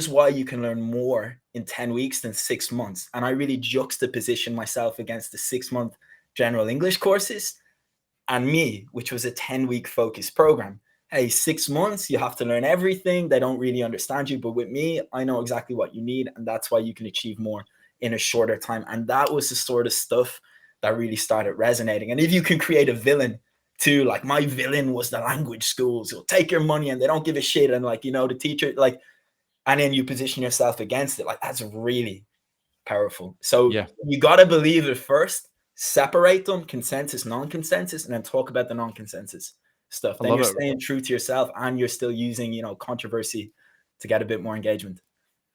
why you can learn more in 10 weeks than 6 months. And I really juxtaposition myself against the 6-month general English courses and me, which was a 10-week focused program. Hey, 6 months, you have to learn everything. They don't really understand you. But with me, I know exactly what you need. And that's why you can achieve more in a shorter time. And that was the sort of stuff that really started resonating. And if you can create a villain too, like my villain was the language schools, you'll take your money and they don't give a shit. And like, the teacher, like, and then you position yourself against it. Like, that's really powerful. So you got to believe it first. Separate them, consensus, non-consensus, and then talk about the non-consensus stuff. Then you're staying true to yourself and you're still using, controversy to get a bit more engagement.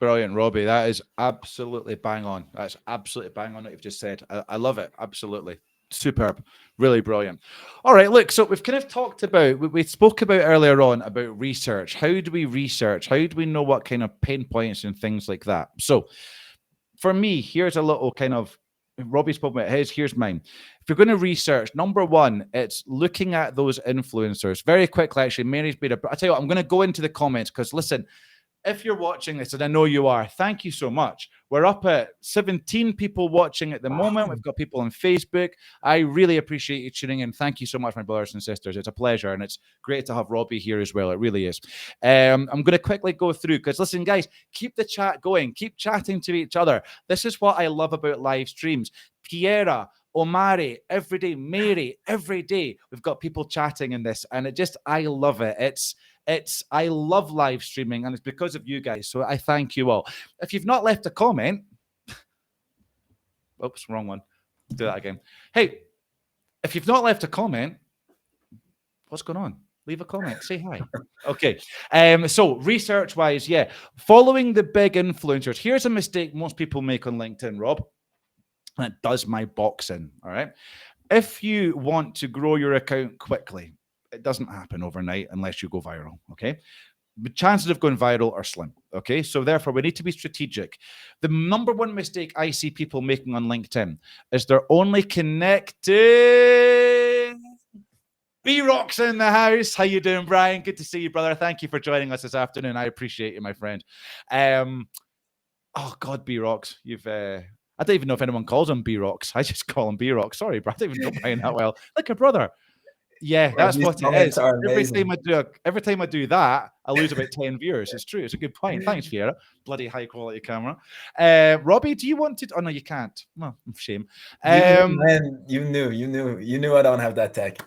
Brilliant, Robbie. That is absolutely bang on. That's absolutely bang on what you've just said. I love it. Absolutely. Superb. Really brilliant. All right, look, so we've kind of talked about, we spoke about earlier on about research. How do we research? How do we know what kind of pain points and things like that? So for me, here's a little kind of, Robbie spoke about his, here's mine. If you're going to research, number one, it's looking at those influencers. Very quickly, actually, Mary's made I'll tell you what, I'm going to go into the comments because listen, if you're watching this, and I know you are, thank you so much. We're up at 17 people watching at the moment. We've got people on Facebook. I really appreciate you tuning in. Thank you so much, my brothers and sisters. It's a pleasure, and it's great to have Robbie here as well. It really is. I'm going to quickly go through, because listen, guys, keep the chat going. Keep chatting to each other. This is what I love about live streams. Piera, Omari, every day, Mary, every day, we've got people chatting in this, and I love it. I love live streaming, and it's because of you guys. So I thank you all. If you've not left a comment, oops, wrong one. Do that again. Hey, if you've not left a comment, what's going on? Leave a comment. Say hi. Okay. So research wise, yeah, following the big influencers. Here's a mistake most people make on LinkedIn, Rob. And it does my box in. All right. If you want to grow your account quickly, it doesn't happen overnight unless you go viral. Okay. The chances of going viral are slim. Okay. So therefore, we need to be strategic. The number one mistake I see people making on LinkedIn is they're only connecting. B-Rock's in the house. How you doing, Brian? Good to see you, brother. Thank you for joining us this afternoon. I appreciate you, my friend. Oh God, B-Rocks. I don't even know if anyone calls him B-Rocks. I just call him B-Rocks. Sorry, bro. I don't even know Brian that well. Like a brother. Yeah, that's These what it comments is. are Every amazing. time I do that, I lose about 10 viewers. It's true. It's a good point. Thanks, Fiera. Bloody high quality camera. Robbie, do you want to? Oh no, you can't. No, shame. You knew, man. You knew I don't have that tech.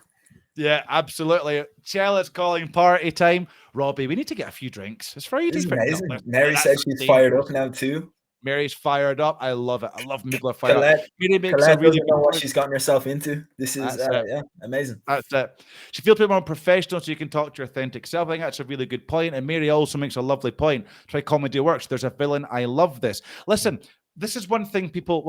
Yeah, absolutely. Chella's calling party time. Robbie, we need to get a few drinks. It's Friday. This is For, no, amazing. Mary said she's dangerous. fired up now too. Mary's fired up. I love it. I love when people are fired Colette, up. Mary makes Colette a really doesn't know good what point. she's gotten herself into. This is yeah, amazing. That's it. She feels a bit more professional, so you can talk to your authentic self. I think that's a really good point. And Mary also makes a lovely point. Try comedy works. There's a villain. I love this. Listen, this is one thing people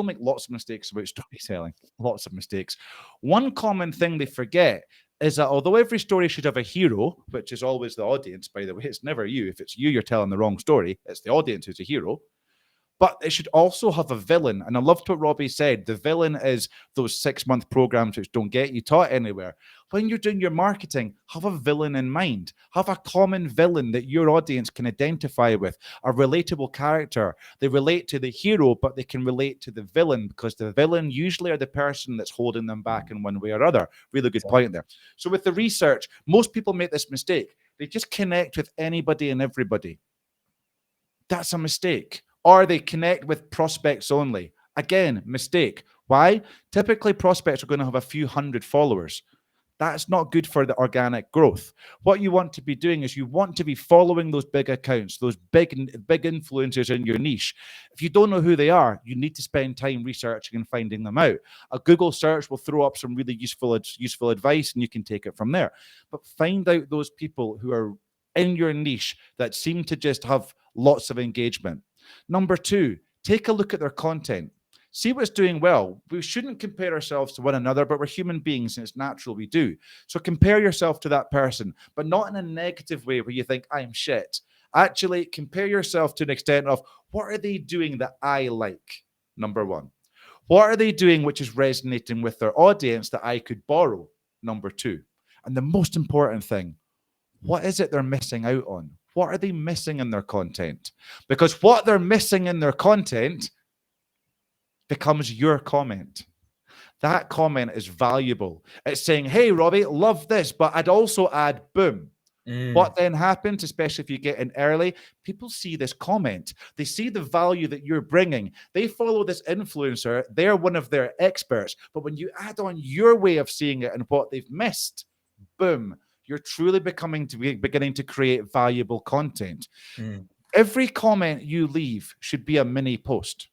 make lots of mistakes about storytelling. Lots of mistakes. One common thing they forget is that although every story should have a hero, which is always the audience, by the way, it's never you. If it's you, you're telling the wrong story. It's the audience who's a hero. But it should also have a villain. And I loved what Robbie said. The villain is those 6-month programs which don't get you taught anywhere. When you're doing your marketing, have a villain in mind. Have a common villain that your audience can identify with, a relatable character. They relate to the hero, but they can relate to the villain because the villain usually are the person that's holding them back in one way or other. Really good point there. So with the research, most people make this mistake. They just connect with anybody and everybody. That's a mistake. Or they connect with prospects only. Again, mistake. Why? Typically, prospects are going to have a few hundred followers. That's not good for the organic growth. What you want to be doing is you want to be following those big accounts, those big influencers in your niche. If you don't know who they are, you need to spend time researching and finding them out. A Google search will throw up some really useful advice, and you can take it from there. But find out those people who are in your niche that seem to just have lots of engagement. Number 2, take a look at their content. See what's doing well. We shouldn't compare ourselves to one another, but we're human beings and it's natural we do. So compare yourself to that person, but not in a negative way where you think, I'm shit. Actually, compare yourself to an extent of what are they doing that I like? Number 1. What are they doing which is resonating with their audience that I could borrow? Number 2. And the most important thing, what is it they're missing out on? What are they missing in their content? Because what they're missing in their content becomes your comment. That comment is valuable. It's saying, hey, Robbie, love this, but I'd also add boom. What then happens, especially if you get in early, people see this comment. They see the value that you're bringing. They follow this influencer. They're one of their experts. But when you add on your way of seeing it and what they've missed, boom, you're truly beginning to create valuable content. Every comment you leave should be a mini post.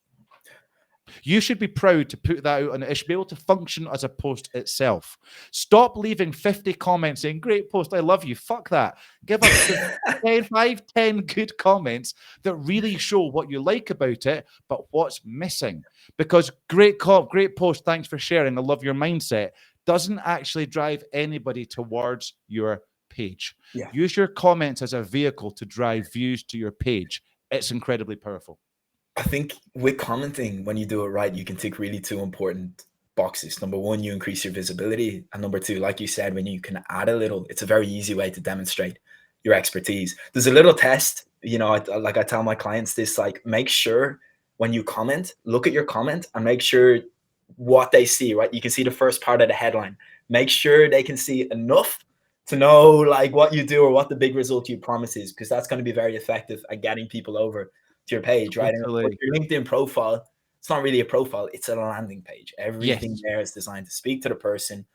You should be proud to put that out, and it should be able to function as a post itself. Stop leaving 50 comments saying, great post, I love you. Fuck that. Give us 10 good comments that really show what you like about it, but what's missing. Because great post, thanks for sharing, I love your mindset, doesn't actually drive anybody towards your page. Yeah. Use your comments as a vehicle to drive views to your page. It's incredibly powerful. I think with commenting, when you do it right, you can tick really 2 important boxes. Number 1, you increase your visibility. And number 2, like you said, when you can add a little, it's a very easy way to demonstrate your expertise. There's a little test, I tell my clients this, like, make sure when you comment, look at your comment and make sure what they see, right? You can see the first part of the headline. Make sure they can see enough to know like what you do or what the big result you promise is, because that's going to be very effective at getting people over to your page, right? And with your LinkedIn profile, it's not really a profile, it's a landing page. Everything there is designed to speak to the person,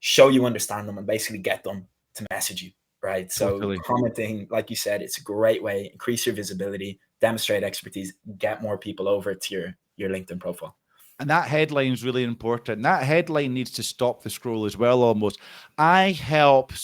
show you understand them, and basically get them to message you, right? So commenting, like you said, it's a great way, increase your visibility, demonstrate expertise, get more people over to your LinkedIn profile. And that headline is really important. That headline needs to stop the scroll as well, almost. I help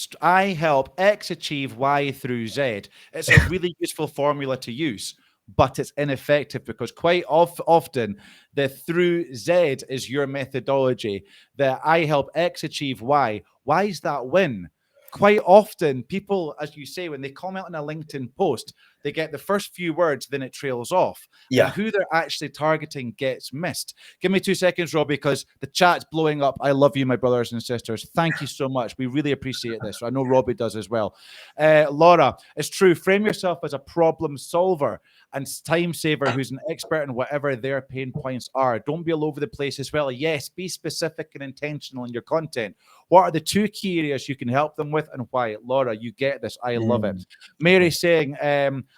X achieve Y through Z. It's a really useful formula to use, but it's ineffective because quite often the through Z is your methodology. The I help X achieve Y. Why is that win? Quite often, people, as you say, when they comment on a LinkedIn post, they get the first few words, then it trails off. Yeah. And who they're actually targeting gets missed. Give me 2 seconds, Robbie, because the chat's blowing up. I love you, my brothers and sisters. Thank you so much. We really appreciate this. I know Robbie does as well. Laura, it's true. Frame yourself as a problem solver and time saver who's an expert in whatever their pain points are. Don't be all over the place as well. Yes, be specific and intentional in your content. What are the 2 key areas you can help them with and why? Laura, you get this. I love it. Mary saying,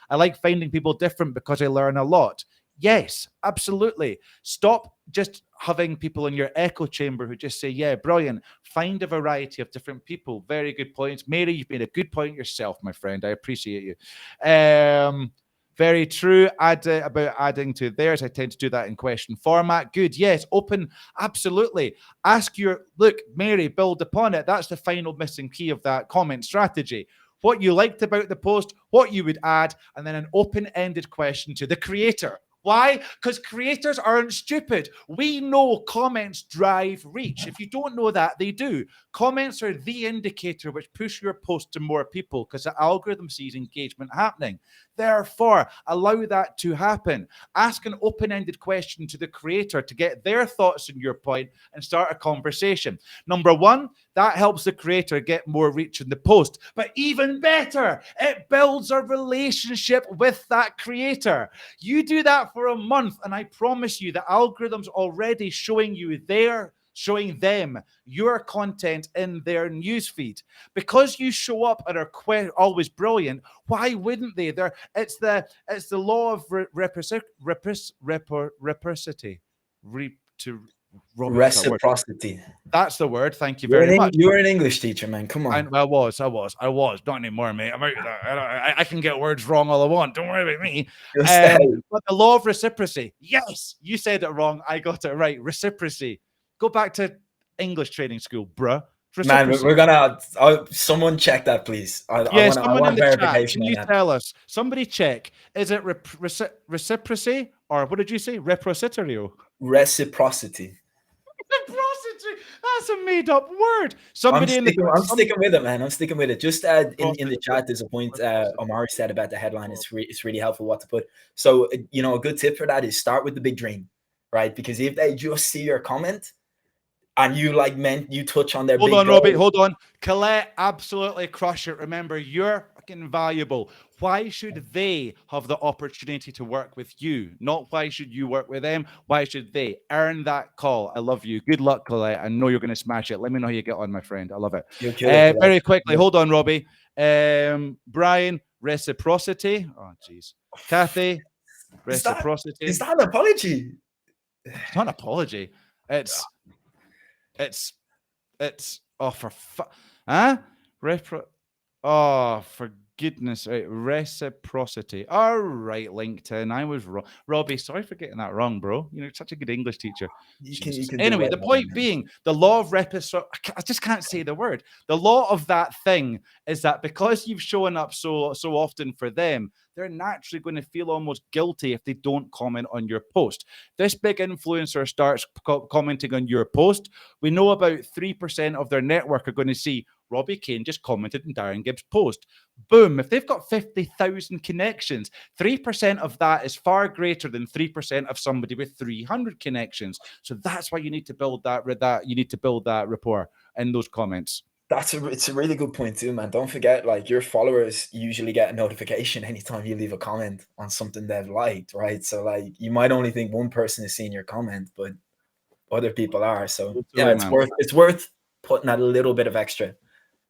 I like finding people different because I learn a lot. Yes, absolutely. Stop just having people in your echo chamber who just say, yeah, brilliant. Find a variety of different people. Very good points. Mary, you've made a good point yourself, my friend. I appreciate you. Very true. About adding to theirs. I tend to do that in question format. Good. Yes. Open. Absolutely. Look, Mary, build upon it. That's the final missing key of that comment strategy. What you liked about the post, what you would add, and then an open-ended question to the creator. Why? Because creators aren't stupid. We know comments drive reach. If you don't know that, they do. Comments are the indicator which push your post to more people because the algorithm sees engagement happening. Therefore, allow that to happen. Ask an open-ended question to the creator to get their thoughts on your point and start a conversation. Number 1, that helps the creator get more reach in the post. But even better, it builds a relationship with that creator. You do that for a month, and I promise you the algorithm's already showing them your content in their newsfeed. Because you show up and are always brilliant, why wouldn't they? It's the law of reciprocity. Reciprocity. That's the word. Thank you very much. You're an English teacher, man. Come on. I was. Not anymore, mate. I'm out of that. I can get words wrong all I want. Don't worry about me. But the law of reciprocity. Yes, you said it wrong. I got it right. Reciprocity. Go back to English training school, bruh. Man, we're gonna. Someone check that, please. I want verification. Can you tell us? Somebody check. Is it reciprocity or what did you say? Reciprocity. Reciprocity. Reciprocity. That's a made-up word. I'm sticking with it, man. I'm sticking with it. Just in the chat, there's a point Omari said about the headline. It's really helpful what to put. So a good tip for that is start with the big dream, right? Because if they just see your comment and you touch on their hold on, Robbie, hold on. Colette, absolutely crush it. Remember, you're fucking valuable. Why should they have the opportunity to work with you? Not why should you work with them? Why should they earn that call? I love you. Good luck, Colette. I know you're going to smash it. Let me know how you get on, my friend. I love it. Very quickly, hold on, Robbie. Brian, reciprocity. Oh, jeez. Kathy, reciprocity. Is that an apology? It's not an apology. It's for goodness sake, reciprocity. All right, LinkedIn. I was wrong. Robbie, sorry for getting that wrong, bro. You're such a good English teacher. Anyway, the point being, the law of reciprocity, I just can't say the word. The law of that thing is that because you've shown up so often for them, they're naturally going to feel almost guilty if they don't comment on your post. This big influencer starts commenting on your post. We know about 3% of their network are going to see Robbie Kane just commented on Darren Gibb's post. Boom. If they've got 50,000 connections, 3% of that is far greater than 3% of somebody with 300 connections. So that's why you need to build that. You need to build that rapport in those comments. It's a really good point too, man. Don't forget, your followers usually get a notification anytime you leave a comment on something they've liked, right? So you might only think one person is seeing your comment, but other people are. So it's worth putting that little bit of extra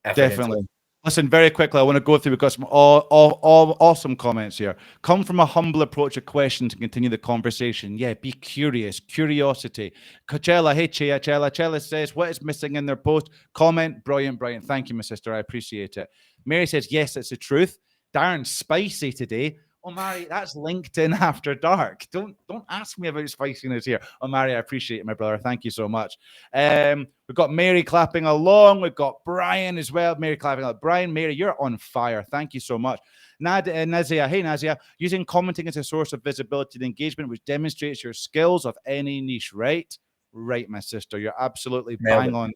effort Definitely. into it. Listen, very quickly, I want to go through, we've got some awesome comments here. Come from a humble approach of questions to continue the conversation. Yeah, be curious. Curiosity. Coachella, hey, Chella says, what is missing in their post? Comment, brilliant. Thank you, my sister. I appreciate it. Mary says, yes, it's the truth. Darren, spicy today. Mari, that's LinkedIn after dark. Don't ask me about spiciness here. Mari, I appreciate it, my brother. Thank you so much. We've got Mary clapping along. We've got Brian as well. Mary clapping along. Brian, Mary, you're on fire. Thank you so much. Nazia, hey Nazia, using commenting as a source of visibility and engagement, which demonstrates your skills of any niche, right? Right, my sister. You're absolutely bang on.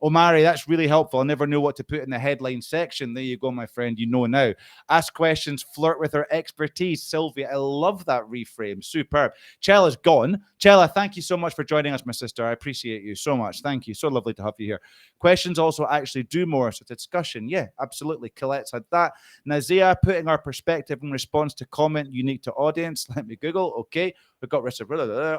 Mari, that's really helpful. I never knew what to put in the headline section. There you go, my friend. You know now. Ask questions, flirt with her expertise. Sylvia, I love that reframe. Superb. Chella's gone. Chella, thank you so much for joining us, my sister. I appreciate you so much. Thank you. So lovely to have you here. Questions also actually do more. So discussion. Yeah, absolutely. Colette's had that. Nazia, putting our perspective in response to comment unique to audience. Let me Google. Okay. We've got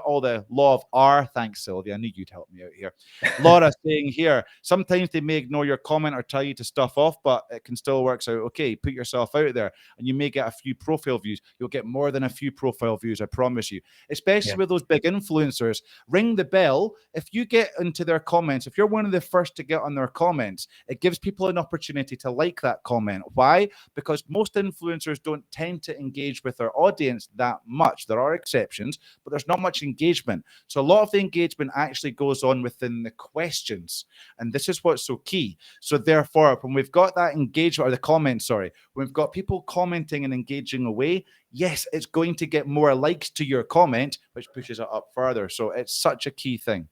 all the law of R. Thanks, Sylvia. I need you to help me out here. Laura saying here, sometimes they may ignore your comment or tell you to stuff off, but it can still work out okay. Put yourself out there and you may get a few profile views. You'll get more than a few profile views, I promise you. Especially with those big influencers. Ring the bell. If you get into their comments, if you're one of the first to get on their comments, it gives people an opportunity to like that comment. Why? Because most influencers don't tend to engage with their audience that much. There are exceptions, but there's not much engagement. So a lot of the engagement actually goes on within the questions. And this is what's so key. So therefore, when we've got that engagement, or the comments, when we've got people commenting and engaging away, yes, it's going to get more likes to your comment, which pushes it up further. So it's such a key thing.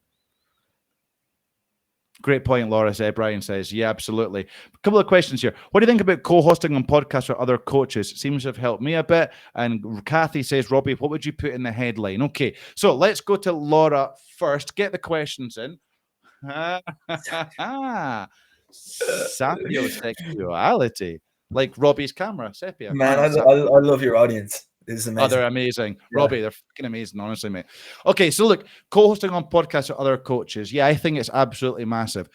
Great point, Laura said. Brian says, yeah, absolutely. A couple of questions here. What do you think about co-hosting on podcasts with other coaches? It seems to have helped me a bit. And Kathy says, Robbie, what would you put in the headline? Okay, so let's go to Laura first. Get the questions in. Sapiosexuality. Like Robbie's camera, Sepia. Man, I love your audience. This is amazing. They're amazing. Yeah. Robbie, they're fucking amazing, honestly, mate. Okay, so look, co-hosting on podcasts with other coaches. Yeah, I think it's absolutely massive.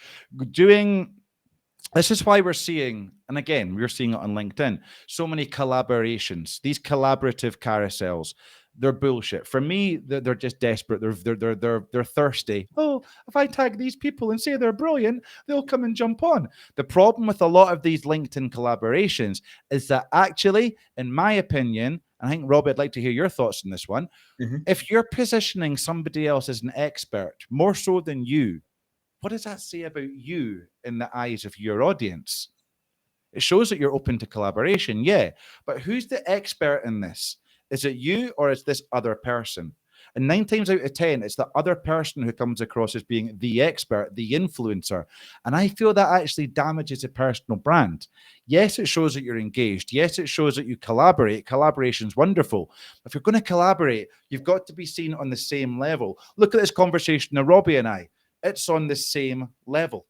This is why we're seeing, and again, we're seeing it on LinkedIn, so many collaborations, these collaborative carousels. They're bullshit. For me, they're just desperate. They're thirsty. Oh, if I tag these people and say they're brilliant, they'll come and jump on. The problem with a lot of these LinkedIn collaborations is that actually, in my opinion, I think, Robbie, I'd like to hear your thoughts on this one. Mm-hmm. If you're positioning somebody else as an expert, more so than you, what does that say about you in the eyes of your audience? It shows that you're open to collaboration, yeah. But who's the expert in this? Is it you or is this other person? And 9 times out of 10, it's the other person who comes across as being the expert, the influencer. And I feel that actually damages a personal brand. Yes, it shows that you're engaged. Yes, it shows that you collaborate. Collaboration's wonderful. If you're going to collaborate, you've got to be seen on the same level. Look at this conversation of Robbie and I. It's on the same level.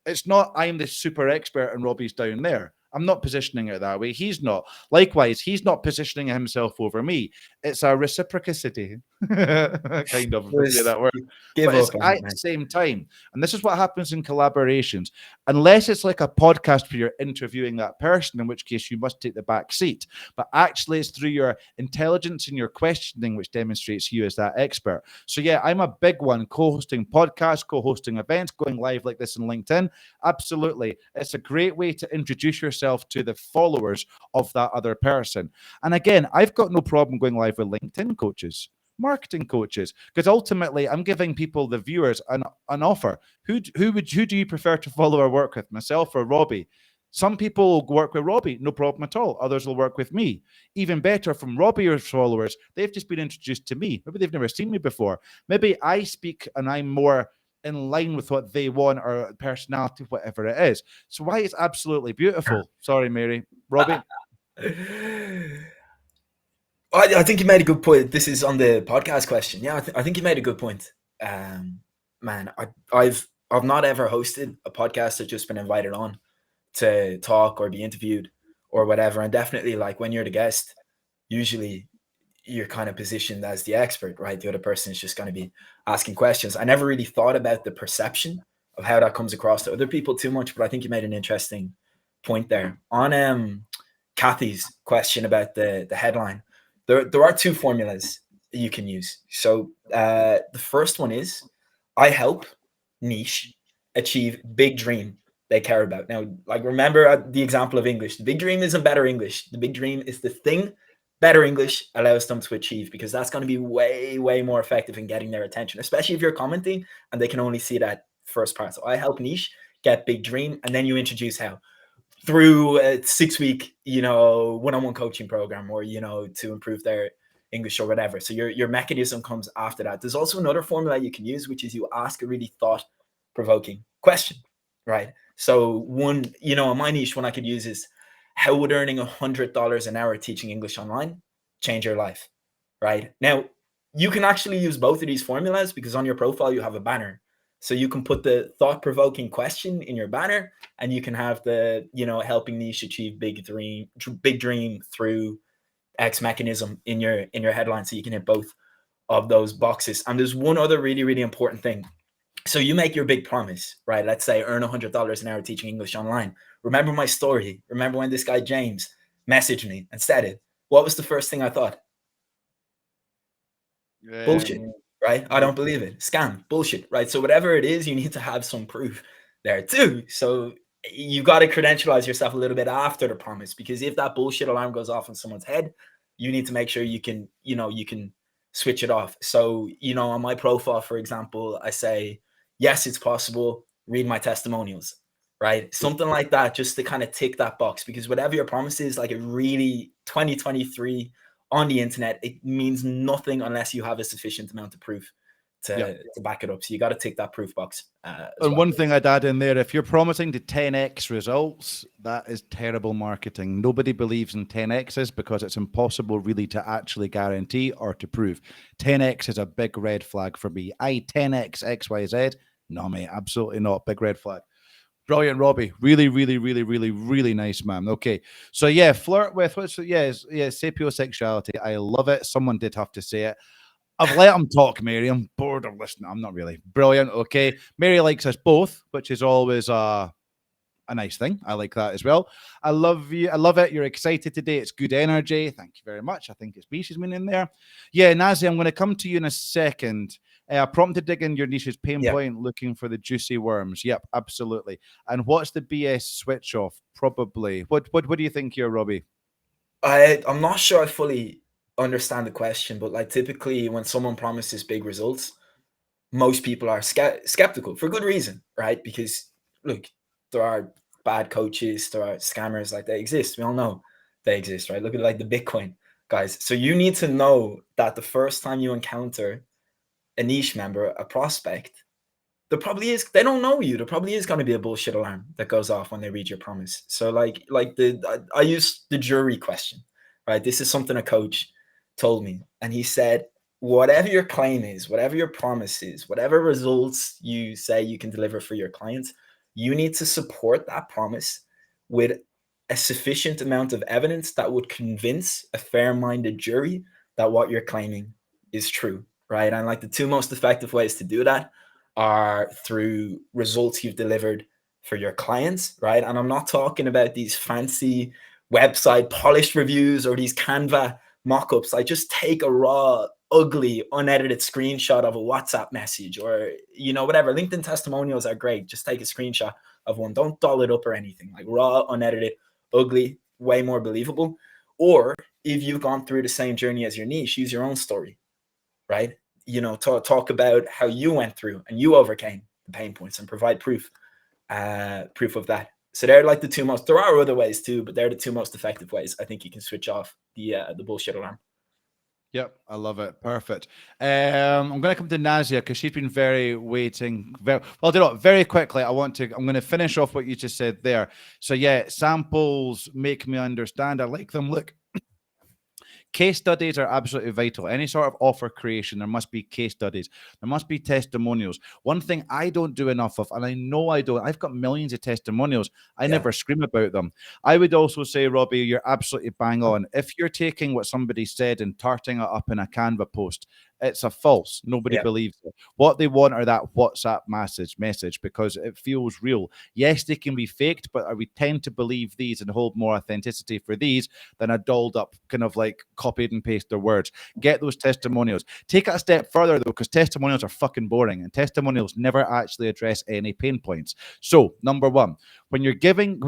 It's not I'm the super expert and Robbie's down there. I'm not positioning it that way. He's not. Likewise, he's not positioning himself over me. It's a reciprocity, kind of. Say that word. But it's at the same time. And this is what happens in collaborations. Unless it's like a podcast where you're interviewing that person, in which case you must take the back seat. But actually, it's through your intelligence and your questioning which demonstrates you as that expert. So yeah, I'm a big one. Co-hosting podcasts, co-hosting events, going live like this in LinkedIn. Absolutely. It's a great way to introduce yourself to the followers of that other person. And again, I've got no problem going live with LinkedIn coaches, marketing coaches, because ultimately I'm giving people, the viewers, an offer. Who do you prefer to follow or work with, myself or Robbie? Some people will work with Robbie, no problem at all. Others will work with me. Even better, from Robbie's followers, they've just been introduced to me. Maybe they've never seen me before. Maybe I speak and I'm more in line with what they want, or personality, whatever it is. So why it's absolutely beautiful. Sorry, Mary. Robbie? I think you made a good point. This is on the podcast question. Yeah, I think you made a good point. Man, I've not ever hosted a podcast that's just been invited on to talk or be interviewed or whatever. And definitely, like, when you're the guest, usually you're kind of positioned as the expert, right? The other person is just going to be asking questions. I never really thought about the perception of how that comes across to other people too much, but I think you made an interesting point there. On Kathy's question about the headline, there are 2 formulas you can use. So the first one is, I help niche achieve big dream they care about. Now, like, remember the example of English. The big dream isn't better English. The big dream is the thing better English allows them to achieve, because that's going to be way, way more effective in getting their attention, especially if you're commenting and they can only see that first part. So I help niche get big dream, and then you introduce how through a 6-week, one-on-one coaching program, or, to improve their English or whatever. So your mechanism comes after that. There's also another formula you can use, which is you ask a really thought-provoking question, right? So one, in my niche, one I could use is, how would earning $100 an hour teaching English online change your life, right? Now, you can actually use both of these formulas, because on your profile, you have a banner. So you can put the thought-provoking question in your banner, and you can have the, helping niche achieve big dream through X mechanism in your headline. So you can hit both of those boxes. And there's one other really, really important thing. So you make your big promise, right? Let's say earn $100 an hour teaching English online. Remember my story. Remember when this guy, James, messaged me and said it. What was the first thing I thought? Bullshit, right? I don't believe it. Scam, bullshit, right? So whatever it is, you need to have some proof there too. So you got to credentialize yourself a little bit after the promise, because if that bullshit alarm goes off in someone's head, you need to make sure you can switch it off. So, on my profile, for example, I say, yes, it's possible. Read my testimonials, right? Something like that, just to kind of tick that box, because whatever your promise is, like, it really 2023 on the internet, it means nothing unless you have a sufficient amount of proof to back it up. So you got to tick that proof box. And one thing I'd add in there, if you're promising to 10x results, that is terrible marketing. Nobody believes in 10x's, because it's impossible really to actually guarantee or to prove. 10x is a big red flag for me. 10x XYZ. No, mate, absolutely not. Big red flag. Brilliant, Robbie. Really, really, really, really, really nice, man. Okay. So yeah, flirt with sapiosexuality. I love it. Someone did have to say it. I've let him talk, Mary. I'm bored of listening. I'm not really. Brilliant. Okay. Mary likes us both, which is always a nice thing. I like that as well. I love you. I love it. You're excited today. It's good energy. Thank you very much. I think it's me she's been in there. Yeah, Nazi, I'm going to come to you in a second. Prompt to dig in your niche's pain point, looking for the juicy worms. Yep, absolutely. And what's the BS switch off? Probably. What do you think here, Robbie? I'm not sure I fully understand the question, but like, typically when someone promises big results, most people are skeptical for good reason, right? Because look, there are bad coaches, there are scammers, like, they exist. We all know they exist, right? Look at like the Bitcoin guys. So you need to know that the first time you encounter a niche member, a prospect, they don't know you. There probably is going to be a bullshit alarm that goes off when they read your promise. So I use the jury question, right? This is something a coach told me, and he said, whatever your claim is, whatever your promise is, whatever results you say you can deliver for your clients, you need to support that promise with a sufficient amount of evidence that would convince a fair-minded jury that what you're claiming is true, right? And like, the two most effective ways to do that are through results you've delivered for your clients, right? And I'm not talking about these fancy website polished reviews or these Canva mock-ups. I just take a raw, ugly, unedited screenshot of a WhatsApp message, or, whatever. LinkedIn testimonials are great. Just take a screenshot of one. Don't doll it up or anything. Like, raw, unedited, ugly, way more believable. Or if you've gone through the same journey as your niche, use your own story, right? Talk about how you went through and you overcame the pain points, and provide proof of that. So they're like the two most. There are other ways too, but they're the two most effective ways I think you can switch off the bullshit alarm. Yep, I love it. Perfect. I'm going to come to Nazia, because she's been waiting. Very quickly. I'm going to finish off what you just said there. So yeah, samples make me understand. I like them. Look, case studies are absolutely vital. Any sort of offer creation, there must be case studies. There must be testimonials. One thing I don't do enough of, and I know I don't, I've got millions of testimonials. I never scream about them. I would also say, Robbie, you're absolutely bang on. If you're taking what somebody said and tarting it up in a Canva post, it's a false. Nobody believes it. What they want are that WhatsApp message, because it feels real. Yes, they can be faked, but we tend to believe these and hold more authenticity for these than a dolled up kind of like copied and pasted words. Get those testimonials. Take it a step further, though, because testimonials are fucking boring, and testimonials never actually address any pain points. So, number one, When you're getting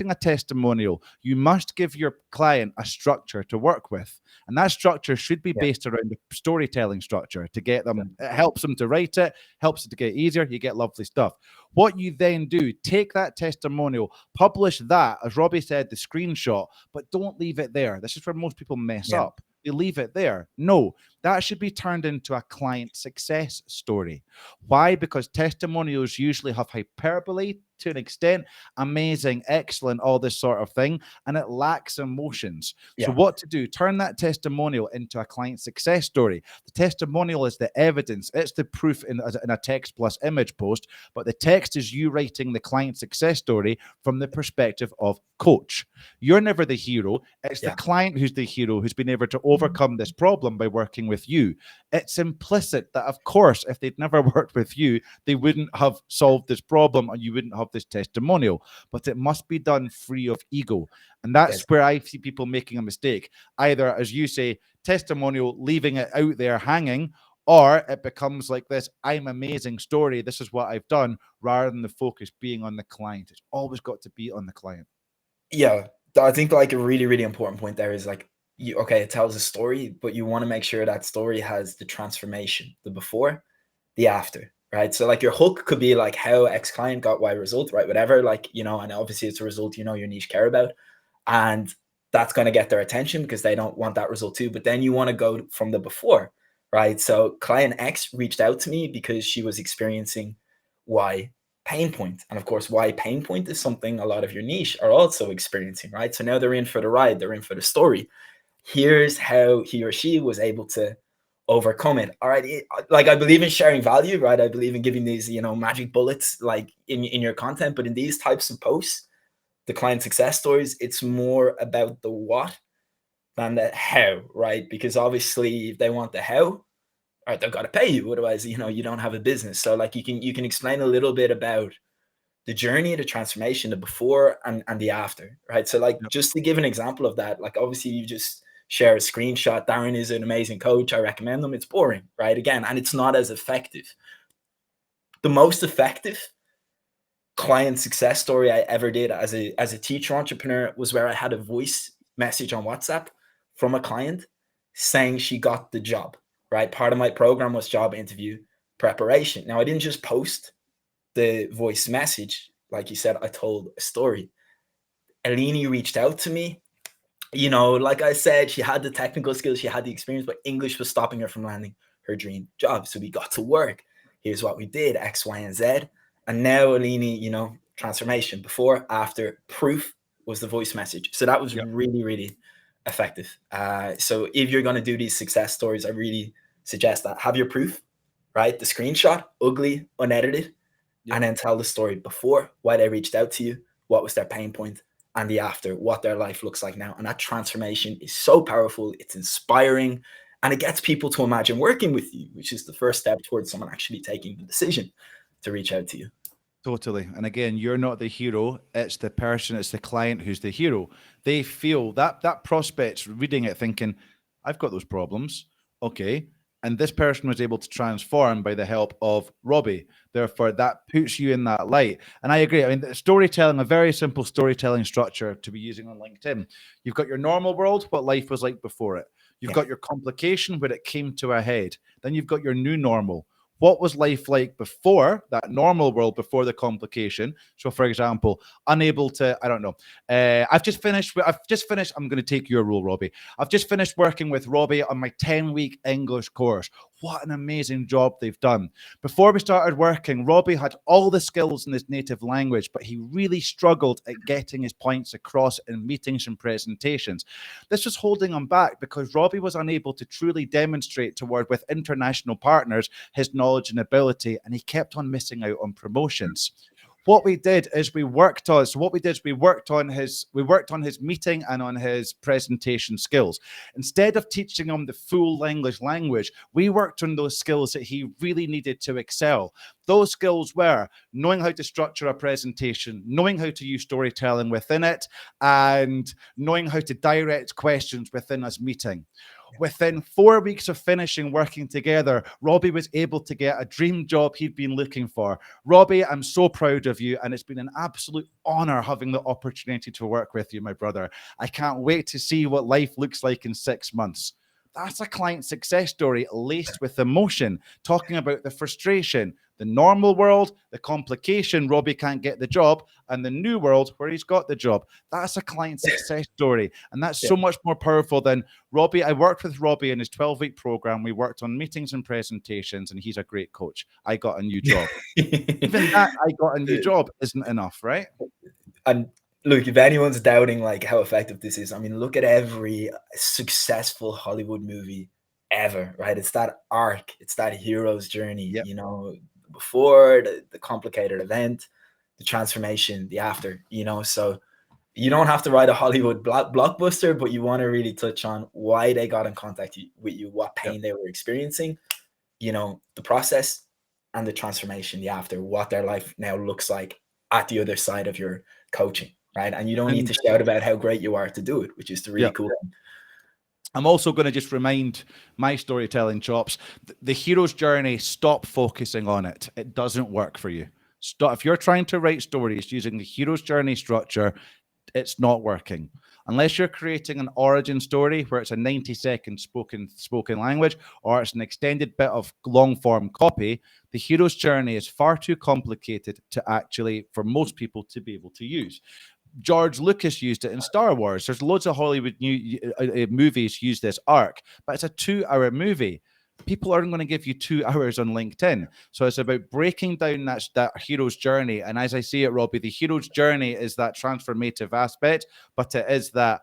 a testimonial, you must give your client a structure to work with. And that structure should be based around the storytelling structure to get them. It helps them to write it, helps it to get easier. You get lovely stuff. What you then do, take that testimonial, publish that, as Robbie said, the screenshot, but don't leave it there. This is where most people mess up. They leave it there. No, that should be turned into a client success story. Why? Because testimonials usually have hyperbole to an extent, amazing, excellent, all this sort of thing, and it lacks emotions. So what to do? Turn that testimonial into a client success story. The testimonial is the evidence. It's the proof in a text plus image post, but the text is you writing the client success story from the perspective of coach. You're never the hero. It's the client who's the hero, who's been able to overcome this problem by working with you. It's implicit that, of course, if they'd never worked with you, they wouldn't have solved this problem and you wouldn't have this testimonial. But it must be done free of ego. And that's where I see people making a mistake. Either, as you say, testimonial, leaving it out there hanging, or it becomes like this, I'm amazing story, this is what I've done, rather than the focus being on the client. It's always got to be on the client. Yeah, I think like a really, really important point there is like, it tells a story, but you want to make sure that story has the transformation, the before, the after, right? So like your hook could be like how X client got Y result, right? Whatever, like, and obviously it's a result, your niche care about, and that's going to get their attention because they don't want that result too. But then you want to go from the before, right? So client X reached out to me because she was experiencing Y pain point. And of course, Y pain point is something a lot of your niche are also experiencing, right? So now they're in for the ride, they're in for the story. Here's how he or she was able to overcome it. All right. Like I believe in sharing value, right? I believe in giving these, magic bullets like in your content, but in these types of posts, the client success stories, it's more about the what than the how, right? Because obviously if they want the how, all right, they've got to pay you. Otherwise, you don't have a business. So like you can explain a little bit about the journey, the transformation, the before and the after, right? So like just to give an example of that, like obviously you just share a screenshot. Darren is an amazing coach. I recommend them. It's boring, right? Again, and it's not as effective. The most effective client success story I ever did as a teacher entrepreneur was where I had a voice message on WhatsApp from a client saying she got the job, right? Part of my program was job interview preparation. Now I didn't just post the voice message. Like you said, I told a story. Eleni reached out to me. Like I said, she had the technical skills, she had the experience, but English was stopping her from landing her dream job. So we got to work. Here's what we did, X, Y, and Z. And now Eleni, transformation, before, after, proof was the voice message. So that was really, really effective. So if you're going to do these success stories, I really suggest that. Have your proof, right? The screenshot, ugly, unedited, and then tell the story before, why they reached out to you, what was their pain point, and the after, what their life looks like now. And that transformation is so powerful. It's inspiring, and it gets people to imagine working with you, which is the first step towards someone actually taking the decision to reach out to you. Totally. And again, you're not the hero. It's the person, it's the client who's the hero. They feel that prospect's reading it thinking, I've got those problems. Okay. And this person was able to transform by the help of Robbie. Therefore, that puts you in that light. And I agree. I mean, storytelling, a very simple storytelling structure to be using on LinkedIn. You've got your normal world, what life was like before it. You've got your complication, where it came to a head. Then you've got your new normal. What was life like before that normal world, before the complication? So, for example, unable to, I don't know. I've just finished. I'm going to take your role, Robbie. I've just finished working with Robbie on my 10-week English course. What an amazing job they've done. Before we started working, Robbie had all the skills in his native language, but he really struggled at getting his points across in meetings and presentations. This was holding him back because Robbie was unable to truly demonstrate with international partners his knowledge and ability, and he kept on missing out on promotions. What we did is we worked on his meeting and on his presentation skills. Instead of teaching him the full English language, we worked on those skills that he really needed to excel. Those skills were knowing how to structure a presentation, knowing how to use storytelling within it, and knowing how to direct questions within his meeting. Within 4 weeks of finishing working together, Robbie was able to get a dream job he'd been looking for. Robbie, I'm so proud of you, and it's been an absolute honor having the opportunity to work with you, my brother. I can't wait to see what life looks like in 6 months. That's a client success story laced with emotion, talking about the frustration, the normal world, the complication, Robbie can't get the job, and the new world where he's got the job. That's a client success story. And that's so much more powerful than Robbie. I worked with Robbie in his 12-week program. We worked on meetings and presentations, and he's a great coach. I got a new job. Even that, I got a new job, isn't enough, right? And look, if anyone's doubting like how effective this is, I mean, look at every successful Hollywood movie ever, right? It's that arc, it's that hero's journey, you know, before the complicated event, the transformation, the after, you know. So you don't have to write a Hollywood blockbuster, but you want to really touch on why they got in contact with you, what pain they were experiencing, you know, the process and the transformation, the after, what their life now looks like at the other side of your coaching, right? And you don't need to shout about how great you are to do it, which is the really cool thing. I'm also going to just remind my storytelling chops, the hero's journey, stop focusing on it. It doesn't work for you. Stop. If you're trying to write stories using the hero's journey structure, it's not working. Unless you're creating an origin story where it's a 90-second spoken language, or it's an extended bit of long form copy, the hero's journey is far too complicated to actually, for most people, to be able to use. George Lucas used it in Star Wars. There's loads of Hollywood movies use this arc, but it's a 2-hour movie. People aren't going to give you 2 hours on LinkedIn. So it's about breaking down that hero's journey. And as I see it, Robbie, the hero's journey is that transformative aspect, but it is that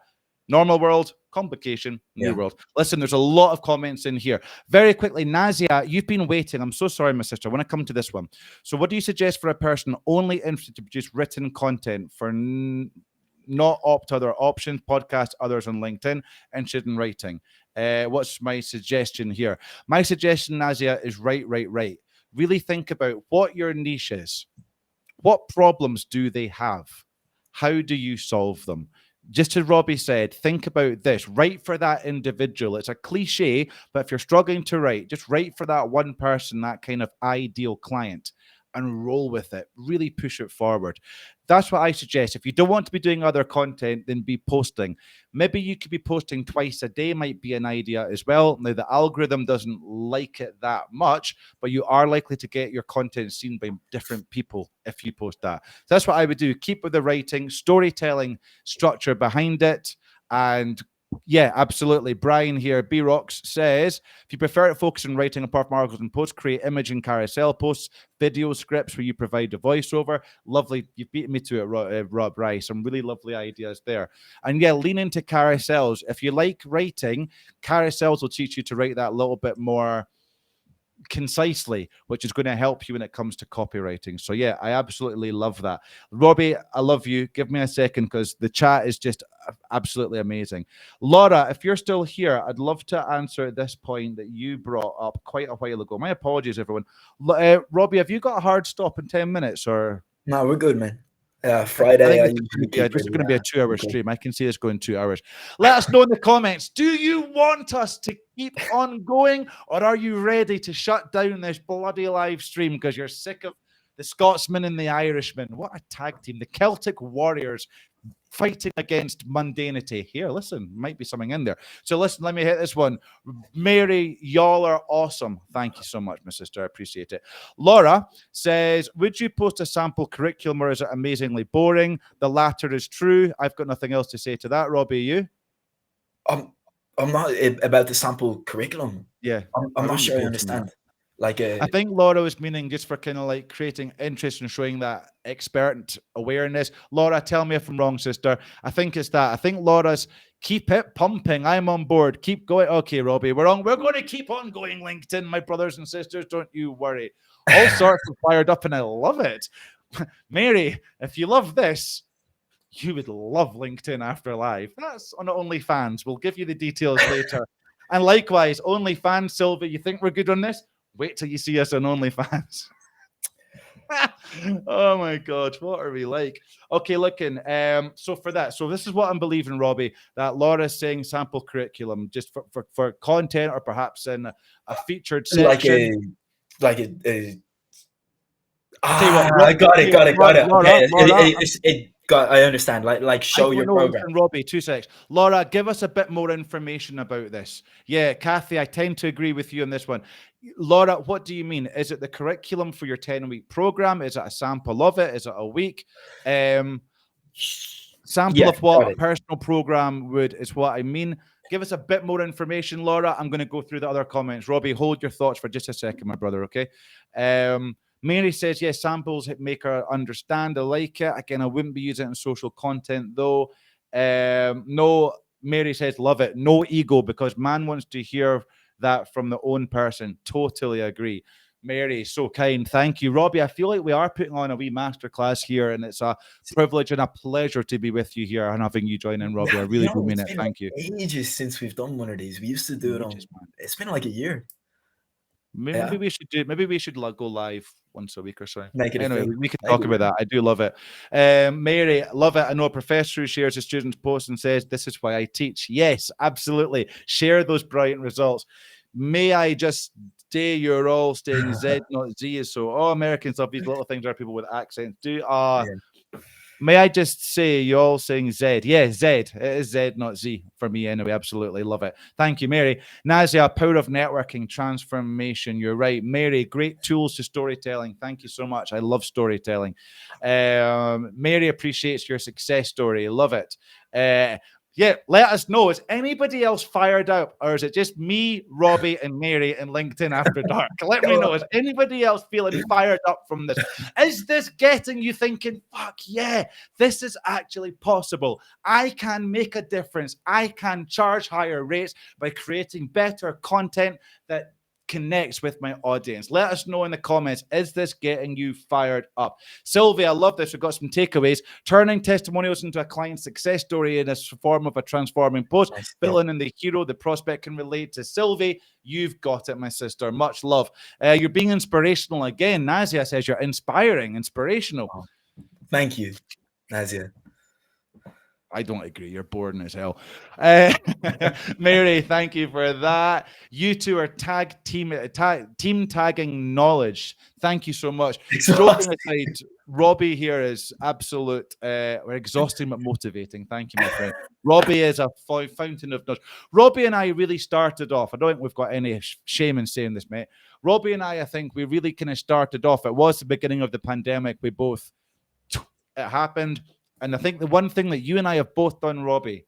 normal world, complication, new world. Listen, there's a lot of comments in here. Very quickly, Nazia, you've been waiting. I'm so sorry, my sister. I want to come to this one. So what do you suggest for a person only interested to produce written content for not opt other options, podcast, others on LinkedIn, interested in writing? What's my suggestion here? My suggestion, Nazia, is write. Really think about what your niche is. What problems do they have? How do you solve them? Just as Robbie said, think about this. Write for that individual. It's a cliche, but if you're struggling to write, just write for that one person, that kind of ideal client, and roll with it. Really push it forward. That's what I suggest. If you don't want to be doing other content, then be posting. Maybe you could be posting twice a day, might be an idea as well. Now, the algorithm doesn't like it that much, but you are likely to get your content seen by different people if you post that. So that's what I would do. Keep with the writing, storytelling structure behind it, and yeah, absolutely. Brian here, B-Rocks, says, if you prefer to focus on writing apart from articles and posts, create image and carousel posts, video scripts where you provide a voiceover. Lovely. You've beaten me to it, Rob Rice. Some really lovely ideas there. And yeah, lean into carousels. If you like writing, carousels will teach you to write that a little bit more concisely, which is going to help you when it comes to copywriting. So yeah, I absolutely love that. Robbie, I love you. Give me a second because the chat is just absolutely amazing. Laura, if you're still here, I'd love to answer this point that you brought up quite a while ago. My apologies, everyone. Robbie, have you got a hard stop in 10 minutes or? No, we're good, man. Friday, this is going to be a 2-hour stream. I can see this going 2 hours. Let us know in the comments. Do you want us to keep on going, or are you ready to shut down this bloody live stream because you're sick of the Scotsman and the Irishman? What a tag team. The Celtic Warriors fighting against mundanity. Here, listen, might be something in there. So listen, let me hit this one. Mary, y'all are awesome. Thank you so much, my sister. I appreciate it. Laura says, would you post a sample curriculum or is it amazingly boring? The latter is true. I've got nothing else to say to that. Robbie, you? I'm not about the sample curriculum. Yeah. I'm not sure I understand. I think Laura was meaning just for kind of like creating interest and showing that expert awareness. Laura, tell me if I'm wrong, sister. I think it's that. I think Laura's keep it pumping. I'm on board. Keep going. Okay, Robbie, we're going to keep on going, LinkedIn, my brothers and sisters. Don't you worry. All sorts of fired up, and I love it. Mary, if you love this, you would love LinkedIn after live. That's on OnlyFans. We'll give you the details later. And likewise, OnlyFans, Sylvia, you think we're good on this? Wait till you see us on OnlyFans. Oh my God, what are we like? Okay, looking. So for that, so this is what I'm believing, Robbie, that Laura's saying sample curriculum just for content or perhaps in a featured like section. Tell you what, I got it. Laura, Okay, Laura, I understand. Like I show don't your know. program. Listen, Robbie, 2 secs. Laura, give us a bit more information about this. Yeah, Kathy, I tend to agree with you on this one. Laura, what do you mean? Is it the curriculum for your 10-week program? Is it a sample of it? Is it a week? Sample Yeah, of what got a it. personal program would is what I mean. Give us a bit more information, Laura. I'm going to go through the other comments. Robbie, hold your thoughts for just a second, my brother, okay? Mary says, yes, samples make her understand. I like it. Again, I wouldn't be using it in social content, though. No, Mary says, love it. No ego, because man wants to hear that from the own person. Totally agree. Mary, so kind. Thank you. Robbie, I feel like we are putting on a wee masterclass here, and it's a privilege and a pleasure to be with you here and having you join in, Robbie. I really do mean It's it. been Thank you. ages since we've done one of these. We used to do it on. It's been like a year. Maybe we should do. Maybe we should go live once a week or so. Make it a Anyway, thing. we can talk about that. I do love it. Mary, love it. I know a professor who shares a student's post and says, "This is why I teach." Yes, absolutely. Share those brilliant results. May I just say you're all staying Z, not Z. So, Americans love these little things where people with accents do. May I just say you all saying Z? Yeah, Z. It is Z, not Z for me anyway. Absolutely love it. Thank you, Mary. Nazia, power of networking, transformation. You're right. Mary, great tools to storytelling. Thank you so much. I love storytelling. Mary appreciates your success story. Love it. Yeah, let us know. Is anybody else fired up, or is it just me, Robbie, and Mary in LinkedIn After Dark? Let me know. Is anybody else feeling fired up from this? Is this getting you thinking, fuck yeah, this is actually possible? I can make a difference. I can charge higher rates by creating better content that connects with my audience. Let us know in the comments, is this getting you fired up? Sylvia, I love this. We've got some takeaways. Turning testimonials into a client success story in a form of a transforming post. Nice. Filling in the hero the prospect can relate to. Sylvie, you've got it, my sister. Much love. You're being inspirational again. Nazia says you're inspiring, inspirational. Oh, thank you, Nazia. I don't agree. You're boring as hell. Mary, thank you for that. You two are team tagging knowledge. Thank you so much. Joking aside, Robbie here is absolute. We're exhausting but motivating. Thank you, my friend. Robbie is a fountain of knowledge. Robbie and I really started off. I don't think we've got any shame in saying this, mate. Robbie and I think we really kind of started off. It was the beginning of the pandemic. It happened. And I think the one thing that you and I have both done, Robbie,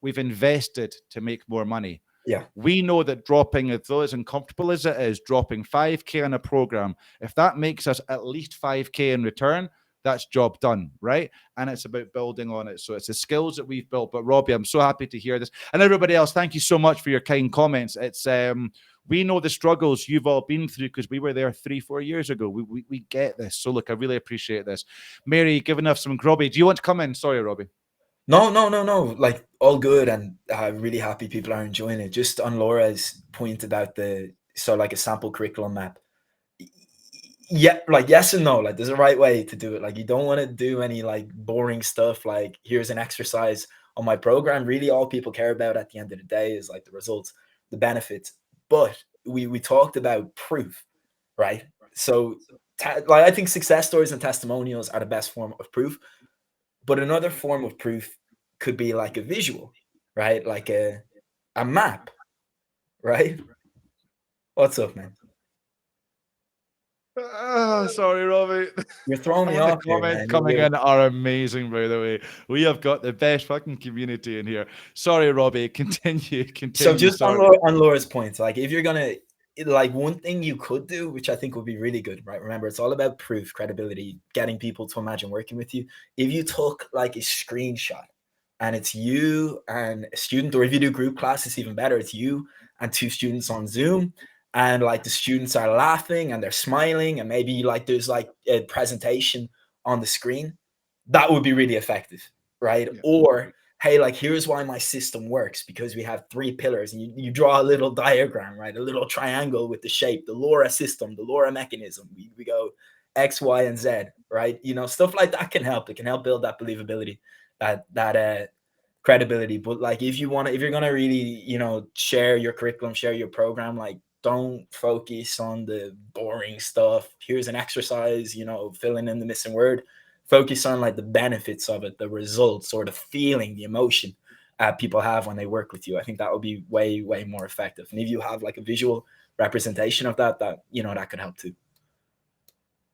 we've invested to make more money. Yeah. We know that dropping, though as uncomfortable as it is, dropping 5K on a program, if that makes us at least 5K in return, that's job done, right? And it's about building on it. So it's the skills that we've built. But Robbie, I'm so happy to hear this. And everybody else, thank you so much for your kind comments. It's we know the struggles you've all been through because we were there 3-4 years ago. We get this. So look, I really appreciate this. Mary, giving us some Robbie. Do you want to come in? Sorry, Robbie. No. Like all good, and really happy people are enjoying it. Just on Laura's point about like a sample curriculum map. Yeah, like yes and no. Like there's a right way to do it. Like you don't want to do any like boring stuff. Like here's an exercise on my program. Really, all people care about at the end of the day is like the results, the benefits. But we talked about proof, right? So like I think success stories and testimonials are the best form of proof. But another form of proof could be like a visual, right? Like a map, right? What's up, man? Sorry, Robbie. You're throwing me off here, comments man. coming in are amazing, by the way. We have got the best fucking community in here. Sorry, Robbie. Continue. So just sorry. on Laura's point, like if you're gonna like one thing you could do, which I think would be really good, right? Remember, it's all about proof, credibility, getting people to imagine working with you. If you took like a screenshot and it's you and a student, or if you do group class, it's even better. It's you and 2 students on Zoom, and like the students are laughing and they're smiling, and maybe like there's like a presentation on the screen. That would be really effective, right? Yeah. Or hey, like here's why my system works, because we have 3 pillars, and you draw a little diagram, right? A little triangle with the shape, the LoRa system, the LoRa mechanism. We go X, Y, and Z, right? Stuff like that can help. It can help build that believability, that credibility. But like, if you're gonna really, share your curriculum, share your program, like, don't focus on the boring stuff. Here's an exercise, filling in the missing word. Focus on like the benefits of it, the results, or the feeling, the emotion people have when they work with you. I think that would be way, way more effective. And if you have like a visual representation of that could help too.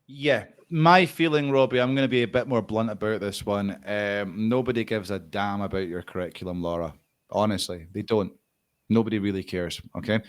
Yeah, my feeling, Robbie, I'm going to be a bit more blunt about this one. Nobody gives a damn about your curriculum, Laura. Honestly, they don't. Nobody really cares. Okay.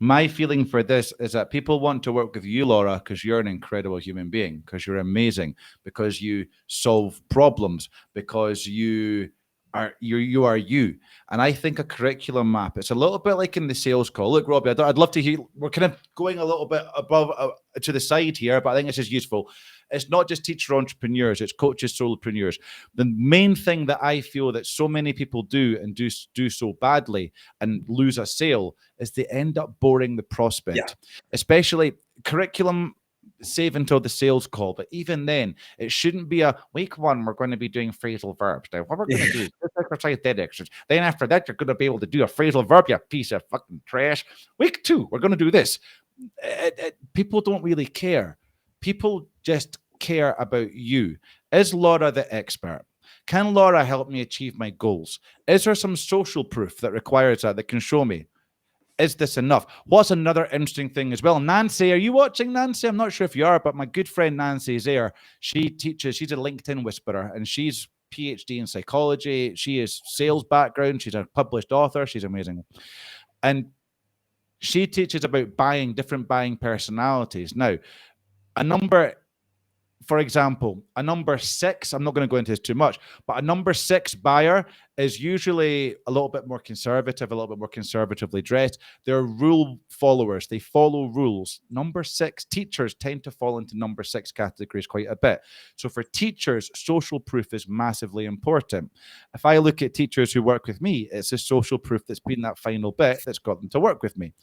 My feeling for this is that people want to work with you, Laura, because you're an incredible human being, because you're amazing, because you solve problems, because you are you. And I think a curriculum map, it's a little bit like in the sales call. Look, Robbie, I'd love to hear, we're kind of going a little bit above to the side here, but I think this is useful. It's not just teacher entrepreneurs, it's coaches, solopreneurs. The main thing that I feel that so many people do and do so badly and lose a sale is they end up boring the prospect. Especially curriculum, save until the sales call. But even then, it shouldn't be a week one, we're going to be doing phrasal verbs. Now, what we're going to do is this exercise, that exercise. Then after that, you're going to be able to do a phrasal verb, you piece of fucking trash. Week two, we're going to do this. People don't really care. People just care about you. Is Laura the expert? Can Laura help me achieve my goals? Is there some social proof that requires that can show me? Is this enough? What's another interesting thing as well? Nancy, are you watching, Nancy? I'm not sure if you are, but my good friend Nancy is there. She teaches, she's a LinkedIn whisperer, and she's PhD in psychology. She is sales background. She's a published author. She's amazing. And she teaches about different buying personalities. Now, for example, a number 6, I'm not going to go into this too much, but a number 6 buyer is usually a little bit more conservative, a little bit more conservatively dressed. They're rule followers. They follow rules. Number 6 teachers tend to fall into number 6 categories quite a bit. So for teachers, social proof is massively important. If I look at teachers who work with me, it's the social proof that's been that final bit that's got them to work with me.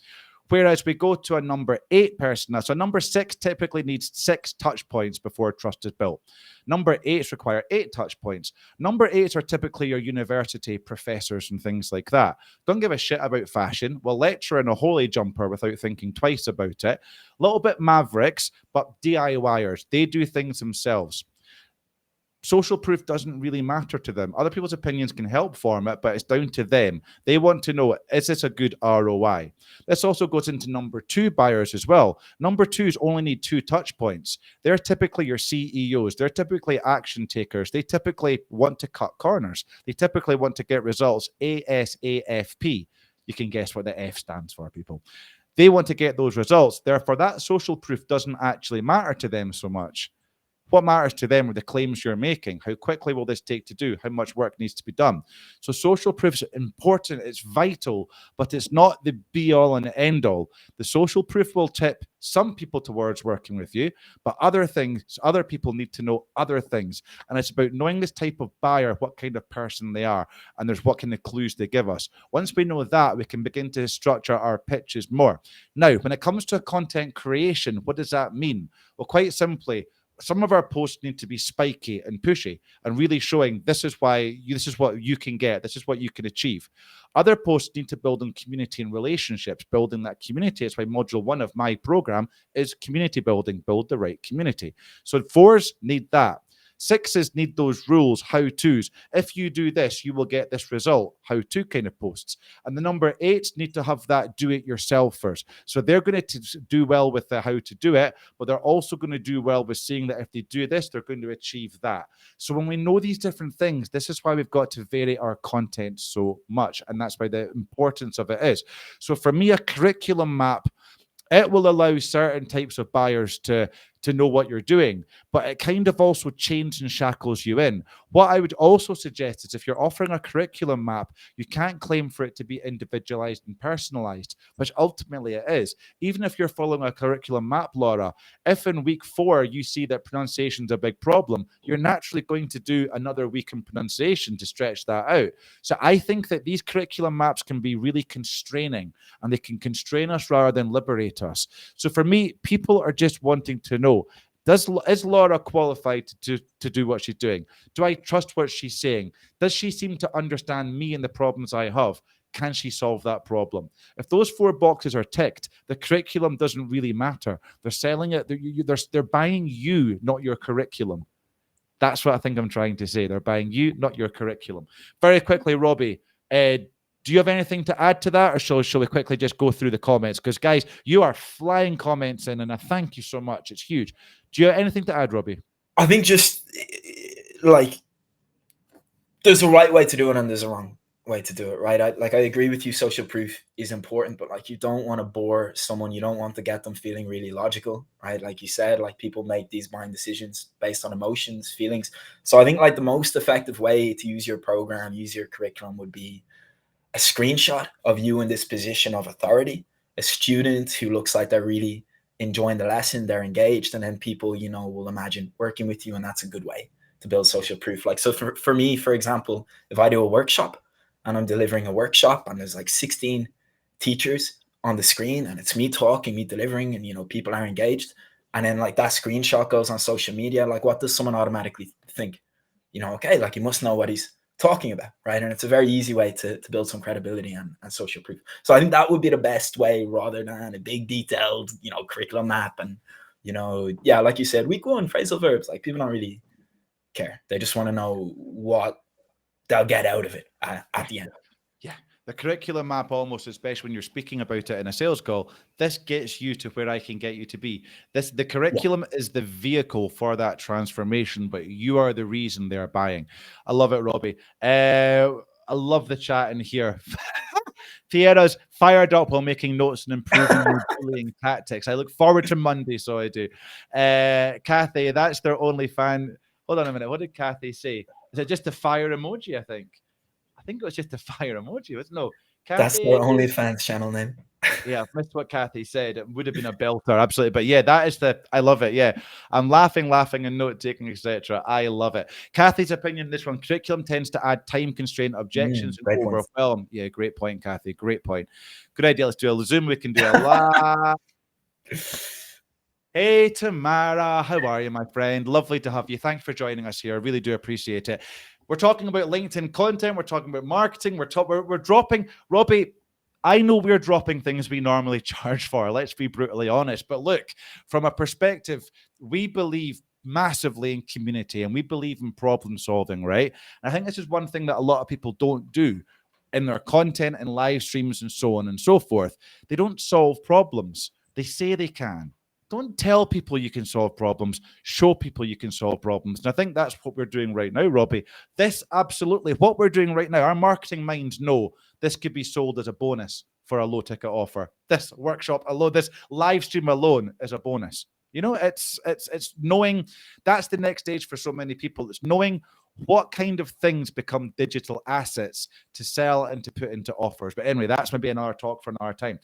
Whereas we go to a number 8 person. Now, so number 6 typically needs 6 touch points before trust is built. Number 8s require 8 touch points. Number 8s are typically your university professors and things like that. Don't give a shit about fashion. Will lecture in a holy jumper without thinking twice about it. A little bit mavericks, but DIYers. They do things themselves. Social proof doesn't really matter to them. Other people's opinions can help form it, but it's down to them. They want to know, is this a good ROI? This also goes into number 2 buyers as well. Number 2s only need 2 touch points. They're typically your CEOs. They're typically action takers. They typically want to cut corners. They typically want to get results ASAFP. You can guess what the F stands for, people. They want to get those results. Therefore, that social proof doesn't actually matter to them so much. What matters to them are the claims you're making. How quickly will this take to do? How much work needs to be done? So social proof is important. It's vital, but it's not the be-all and end-all. The social proof will tip some people towards working with you, but other people need to know other things. And it's about knowing this type of buyer, what kind of person they are, and there's what kind of clues they give us. Once we know that, we can begin to structure our pitches more. Now, when it comes to content creation, what does that mean? Well, quite simply, some of our posts need to be spiky and pushy and really showing this is what you can get, this is what you can achieve. Other posts need to build on community and relationships, building that community. It's why module 1 of my program is community building, build the right community. So 4s need that. 6s need those rules, how-tos. If you do this, you will get this result, how-to kind of posts. And the number 8s need to have that do-it-yourselfers. So they're going to do well with the how to do it, but they're also going to do well with seeing that if they do this, they're going to achieve that. So when we know these different things, this is why we've got to vary our content so much. And that's why the importance of it is. So for me, a curriculum map, it will allow certain types of buyers to know what you're doing, but it kind of also chains and shackles you in. What I would also suggest is if you're offering a curriculum map, you can't claim for it to be individualized and personalized, which ultimately it is. Even if you're following a curriculum map, Laura, if in week 4 you see that pronunciation is a big problem, you're naturally going to do another week in pronunciation to stretch that out. So I think that these curriculum maps can be really constraining, and they can constrain us rather than liberate us. So for me, people are just wanting to know, Is Laura qualified to do what she's doing? Do I trust what she's saying? Does she seem to understand me and the problems I have? Can she solve that problem? If those 4 boxes are ticked, the curriculum doesn't really matter. They're selling it. They're buying you, not your curriculum. That's what I think I'm trying to say. They're buying you, not your curriculum. Very quickly, Robbie, do you have anything to add to that, or shall we quickly just go through the comments? Because, guys, you are flying comments in, and I thank you so much. It's huge. Do you have anything to add, Robbie? I think just like there's a right way to do it and there's a wrong way to do it, right? I agree with you. Social proof is important, but like you don't want to bore someone. You don't want to get them feeling really logical, right? Like you said, like people make these buying decisions based on emotions, feelings. So I think like the most effective way to use your program, use your curriculum would be a screenshot of you in this position of authority, a student who looks like they're really enjoying the lesson, they're engaged, and then people, you know, will imagine working with you, and that's a good way to build social proof. Like, so for me, for example, if I do a workshop and I'm delivering a workshop and there's like 16 teachers on the screen and it's me talking, me delivering, and, you know, people are engaged, and then like that screenshot goes on social media, like what does someone automatically think? You know, okay, like he must know what he's talking about, right? And it's a very easy way to build some credibility and social proof. So I think that would be the best way, rather than a big detailed, you know, curriculum map. And, you know, yeah, like you said, week 1 phrasal verbs, like people don't really care. They just want to know what they'll get out of it at the end. Yeah. The curriculum map, almost, especially when you're speaking about it in a sales call, this gets you to where I can get you to be. The curriculum is the vehicle for that transformation, but you are the reason they're buying. I love it, Robbie. I love the chat in here. Tierra's fired up while making notes and improving your bullying tactics. I look forward to Monday, so I do. Kathy, that's their only fan. Hold on a minute. What did Kathy say? Is it just a fire emoji? I think it was just a fire emoji. No, Kathy, that's their OnlyFans channel name. Yeah, I've missed what Kathy said. It would have been a belter, absolutely. But yeah, I love it. Yeah, I'm laughing, and note taking, etc. I love it. Kathy's opinion: this one, curriculum tends to add time constraint, objections, and overwhelm. Yeah, great point, Kathy. Great point. Good idea. Let's do a Zoom. We can do a lot. Hey, Tamara, how are you, my friend? Lovely to have you. Thanks for joining us here. I really do appreciate it. We're talking about LinkedIn content. We're talking about marketing. We're dropping, Robbie. I know we're dropping things we normally charge for. Let's be brutally honest. But look, from a perspective, we believe massively in community and we believe in problem solving, right? And I think this is one thing that a lot of people don't do in their content and live streams and so on and so forth. They don't solve problems. They say they can. Don't tell people you can solve problems. Show people you can solve problems. And I think that's what we're doing right now, Robbie. This absolutely, what we're doing right now, our marketing minds know this could be sold as a bonus for a low ticket offer. This workshop alone, this live stream alone is a bonus. You know, it's knowing that's the next stage for so many people. It's knowing what kind of things become digital assets to sell and to put into offers. But anyway, that's maybe another talk for another time.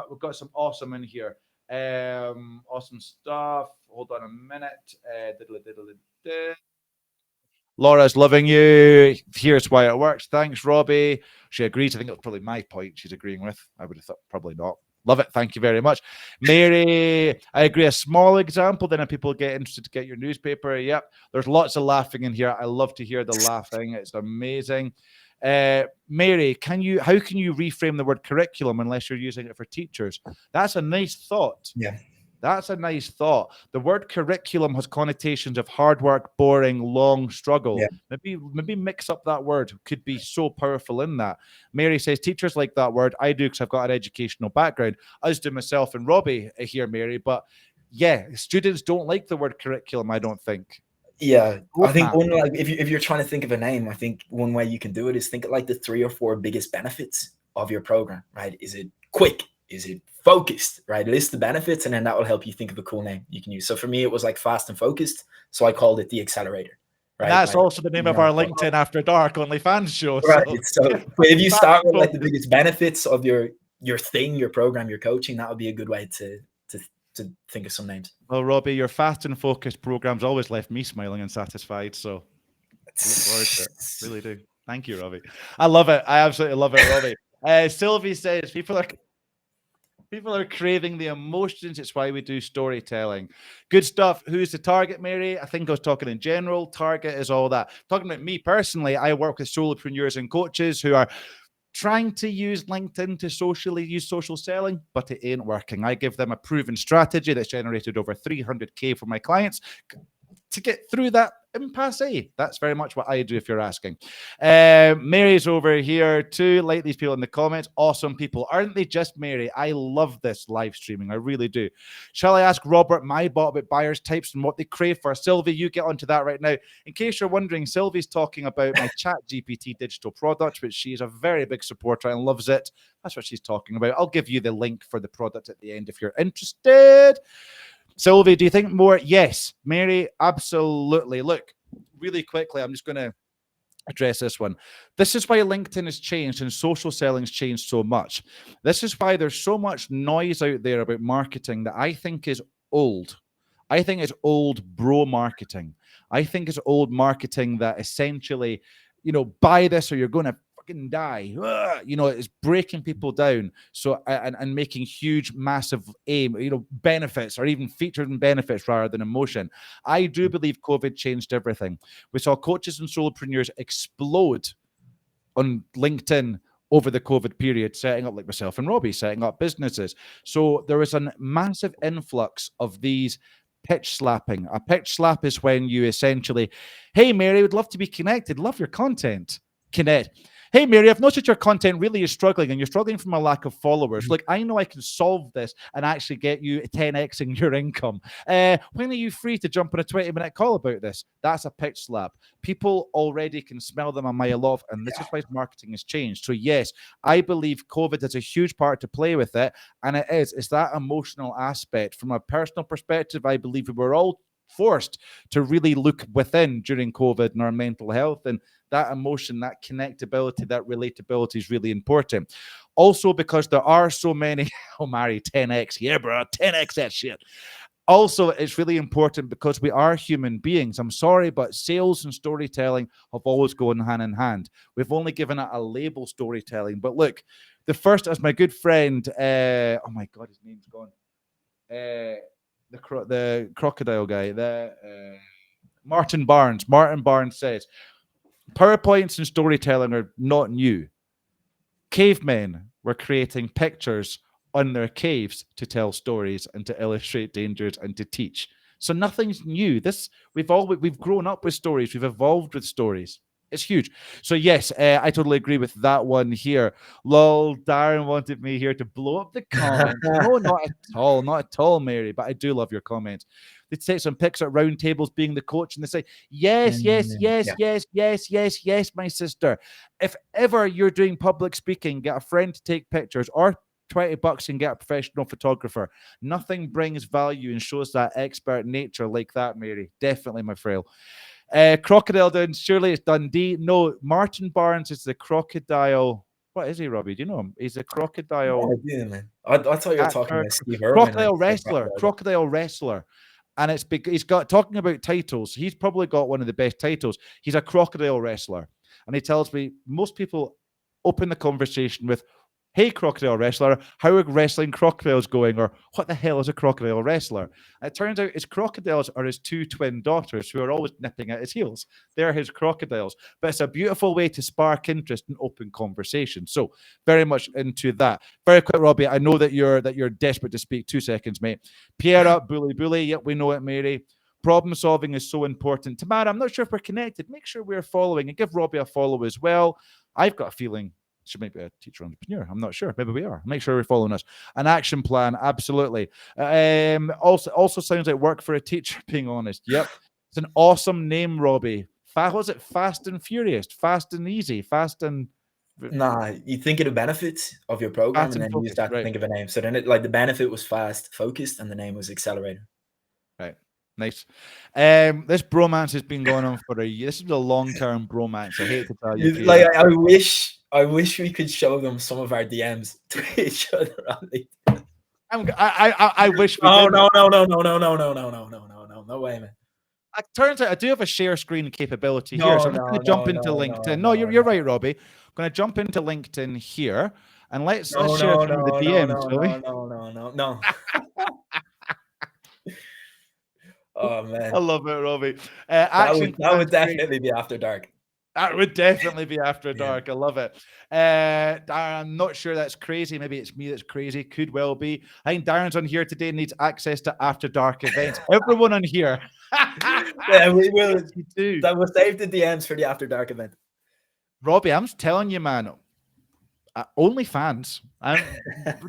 We've got some awesome in here. Awesome stuff. Hold on a minute. Laura's loving you. Here's why it works. Thanks, Robbie. She agrees. I think it's probably my point she's agreeing with. I would have thought probably not. Love it. Thank you very much. Mary, I agree. A small example, then if people get interested to get your newspaper. Yep. There's lots of laughing in here. I love to hear the laughing. It's amazing. Mary, how can you reframe the word curriculum unless you're using it for teachers? That's a nice thought. Yeah. That's a nice thought. The word curriculum has connotations of hard work, boring, long struggle. Yeah. Maybe mix up that word. Could be so powerful in that. Mary says, teachers like that word. I do because I've got an educational background. As do myself and Robbie here, Mary. But yeah, students don't like the word curriculum, I don't think. Yeah, I think one, like if you're trying to think of a name, I think one way you can do it is think of like the 3 or 4 biggest benefits of your program, right? Is it quick? Is it focused, right? List the benefits, and then that will help you think of a cool name you can use. So for me, it was like fast and focused. So I called it the Accelerator. Right? And that's like, also the name of our LinkedIn After Dark OnlyFans show. Right. So but if you start with like the biggest benefits of your thing, your program, your coaching, that would be a good way to think of some names. Well, Robbie, your fast and focused programs always left me smiling and satisfied. So look forward to it. Really do. Thank you, Robbie. I love it. I absolutely love it, Robbie. Sylvie says people are People are craving the emotions. It's why we do storytelling. Good stuff. Who's the target, Mary? I think I was talking in general. Target is all that. Talking about me personally, I work with solopreneurs and coaches who are trying to use LinkedIn to socially use social selling, but it ain't working. I give them a proven strategy that's generated over 300K for my clients to get through that impasse. That's very much what I do, if you're asking. Mary's over here too. Like these people in the comments. Awesome people. Aren't they just, Mary? I love this live streaming. I really do. Shall I ask Robert, my bot, about buyers types and what they crave for? Sylvie, you get onto that right now. In case you're wondering, Sylvie's talking about my Chat GPT digital product, which she is a very big supporter and loves it. That's what she's talking about. I'll give you the link for the product at the end if you're interested. Sylvie, do you think more? Yes. Mary, absolutely. Look, really quickly, I'm just going to address this one. This is why LinkedIn has changed and social selling's changed so much. This is why there's so much noise out there about marketing that I think is old. I think it's old bro marketing. I think it's old marketing that essentially, buy this or you're going to fucking die. It's breaking people down. So and making huge, massive benefits, or even featured in benefits rather than emotion. I do believe COVID changed everything. We saw coaches and solopreneurs explode on LinkedIn over the COVID period, setting up, like myself and Robbie, setting up businesses. So there was a massive influx of these pitch slapping. A pitch slap is when you essentially, hey, Mary, would love to be connected. Love your content. Connect. Hey, Mary, I've noticed your content really is struggling and you're struggling from a lack of followers. Look, I know I can solve this and actually get you 10xing your income. When are you free to jump on a 20-minute call about this? That's a pitch slap. People already can smell them a mile off, and this is why marketing has changed. So yes, I believe COVID has a huge part to play with it, and it's that emotional aspect. From a personal perspective, I believe we were all forced to really look within during COVID and our mental health, and that emotion, that connectability, that relatability is really important. Also, because there are so many, oh, Mary, 10x, yeah, bro, 10x that shit. Also, it's really important because we are human beings. I'm sorry, but sales and storytelling have always gone hand in hand. We've only given it a label, storytelling. But look, the first, as my good friend, oh my God, his name's gone. The crocodile guy, Martin Barnes. Martin Barnes says, PowerPoints and storytelling are not new. Cavemen were creating pictures on their caves to tell stories and to illustrate dangers and to teach. So nothing's new. We've grown up with stories. We've evolved with stories. It's huge. So yes, I totally agree with that one here. Lol, Darren wanted me here to blow up the comments. No, not at all, Mary. But I do love your comments. They take some pics at round tables being the coach, and they say, yes, my sister. If ever you're doing public speaking, get a friend to take pictures, or $20 and get a professional photographer. Nothing brings value and shows that expert nature like that, Mary. Definitely, my frail. Crocodile down. Surely it's Dundee. No, Martin Barnes is the crocodile. What is he, Robbie? Do you know him? He's a crocodile. Yeah, man. I thought you were talking about Steve Irwin. Crocodile wrestler. Crocodile wrestler. And he's got, talking about titles, he's probably got one of the best titles. He's a crocodile wrestler. And he tells me most people open the conversation with, hey, crocodile wrestler, how are wrestling crocodiles going? Or what the hell is a crocodile wrestler? And it turns out his crocodiles are his two twin daughters who are always nipping at his heels. They're his crocodiles. But it's a beautiful way to spark interest and open conversation. So very much into that. Very quick, Robbie, I know that you're desperate to speak. 2 seconds, mate. Piera, bully. Yep, we know it, Mary. Problem solving is so important. Tamara, I'm not sure if we're connected. Make sure we're following and give Robbie a follow as well. I've got a feeling she might be a teacher entrepreneur. I'm not sure. Maybe we are. Make sure we're following us. An action plan, absolutely. Also sounds like work for a teacher, being honest. Yep. It's an awesome name, Robbie. Was it Fast and Furious? Fast and Easy? Fast and... Nah, you think of the benefits of your program Fast and then and use that to right. think of a name. So then the benefit was fast, focused, and the name was accelerator. Right. Nice. This bromance has been going on for a year. This is a long-term bromance. I hate to tell you. Like, I wish we could show them some of our DMs to each other. I wish we did. No way, man. It turns out I do have a share screen capability here. So I'm going to jump into LinkedIn. No, you're right, Robbie. I'm going to jump into LinkedIn here. And let's No, share no, some of the no, no, DMs, no, shall we? no, no, no, no. Oh I man, love it, Robbie. that Action would plans, great. definitely be after dark. That would definitely be after Yeah. dark. I love it. I'm not sure that's crazy. Maybe it's me that's crazy. Could well be. I think Darren's on here today and needs access to after dark events. Everyone on here. Yeah, we will. Yes, you do. That will save the DMs for the after dark event. Robbie, I'm telling you, man. Only fans.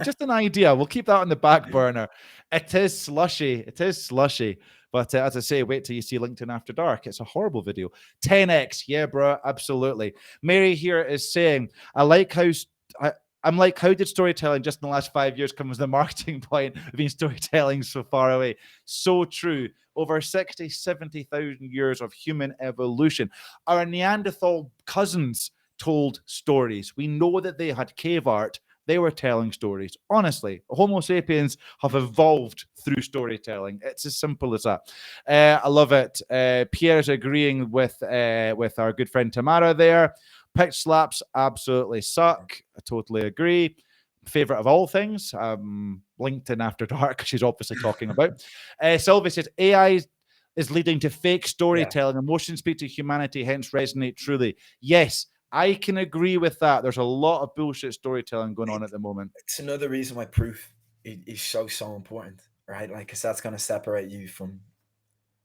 Just an idea. We'll keep that on the back burner. It is slushy. It is slushy. But as I say, wait till you see LinkedIn After Dark. It's a horrible video. 10x. Yeah, bro. Absolutely. Mary here is saying, I'm like, how did storytelling just in the last 5 years come as the marketing point of being storytelling so far away? So true. Over 60, 70,000 years of human evolution. Our Neanderthal cousins told stories. We know that they had cave art. They were telling stories. Honestly, Homo sapiens have evolved through storytelling. It's as simple as that. I love it. Pierre's agreeing with our good friend Tamara there. Pitch slaps absolutely suck. I totally agree. Favorite of all things, LinkedIn After Dark, she's obviously talking about. Sylvie says AI is leading to fake storytelling. Emotions speak to humanity, hence resonate truly. Yes, I can agree with that. There's a lot of bullshit storytelling going on at the moment. It's another reason why proof is so important, right? Like, because that's going to separate you from,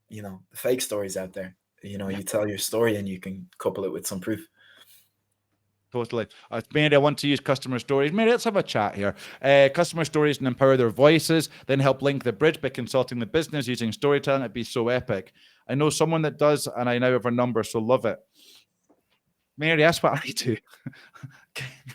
the fake stories out there. You tell your story and you can couple it with some proof. Totally. Mary, I want to use customer stories. Mary, let's have a chat here. Customer stories and empower their voices, then help link the bridge by consulting the business using storytelling. It'd be so epic. I know someone that does, and I now have her number, so love it. Mary, that's what I do.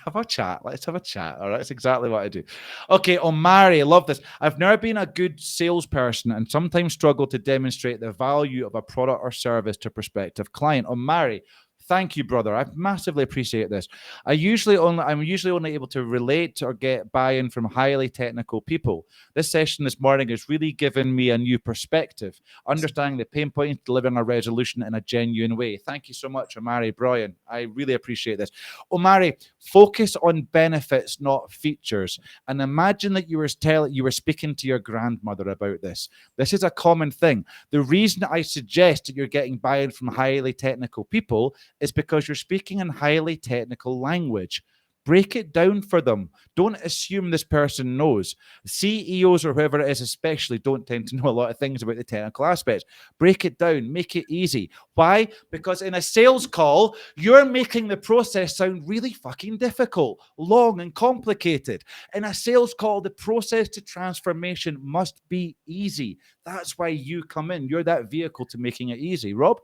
Have a chat. Let's have a chat. All right. That's exactly what I do. Okay. Mary, I love this. I've never been a good salesperson and sometimes struggle to demonstrate the value of a product or service to a prospective client. Mary, thank you, brother. I massively appreciate this. I'm usually only able to relate or get buy-in from highly technical people. This session this morning has really given me a new perspective, understanding the pain points, delivering a resolution in a genuine way. Thank you so much, Omari Brian. I really appreciate this. Omari, focus on benefits, not features. And imagine that you were speaking to your grandmother about this. This is a common thing. The reason I suggest that you're getting buy-in from highly technical people is because you're speaking in highly technical language. Break it down for them. Don't assume this person knows. CEOs or whoever it is especially don't tend to know a lot of things about the technical aspects. Break it down. Make it easy. Why? Because in a sales call, you're making the process sound really fucking difficult, long and complicated. In a sales call, the process to transformation must be easy. That's why you come in. You're that vehicle to making it easy. Rob?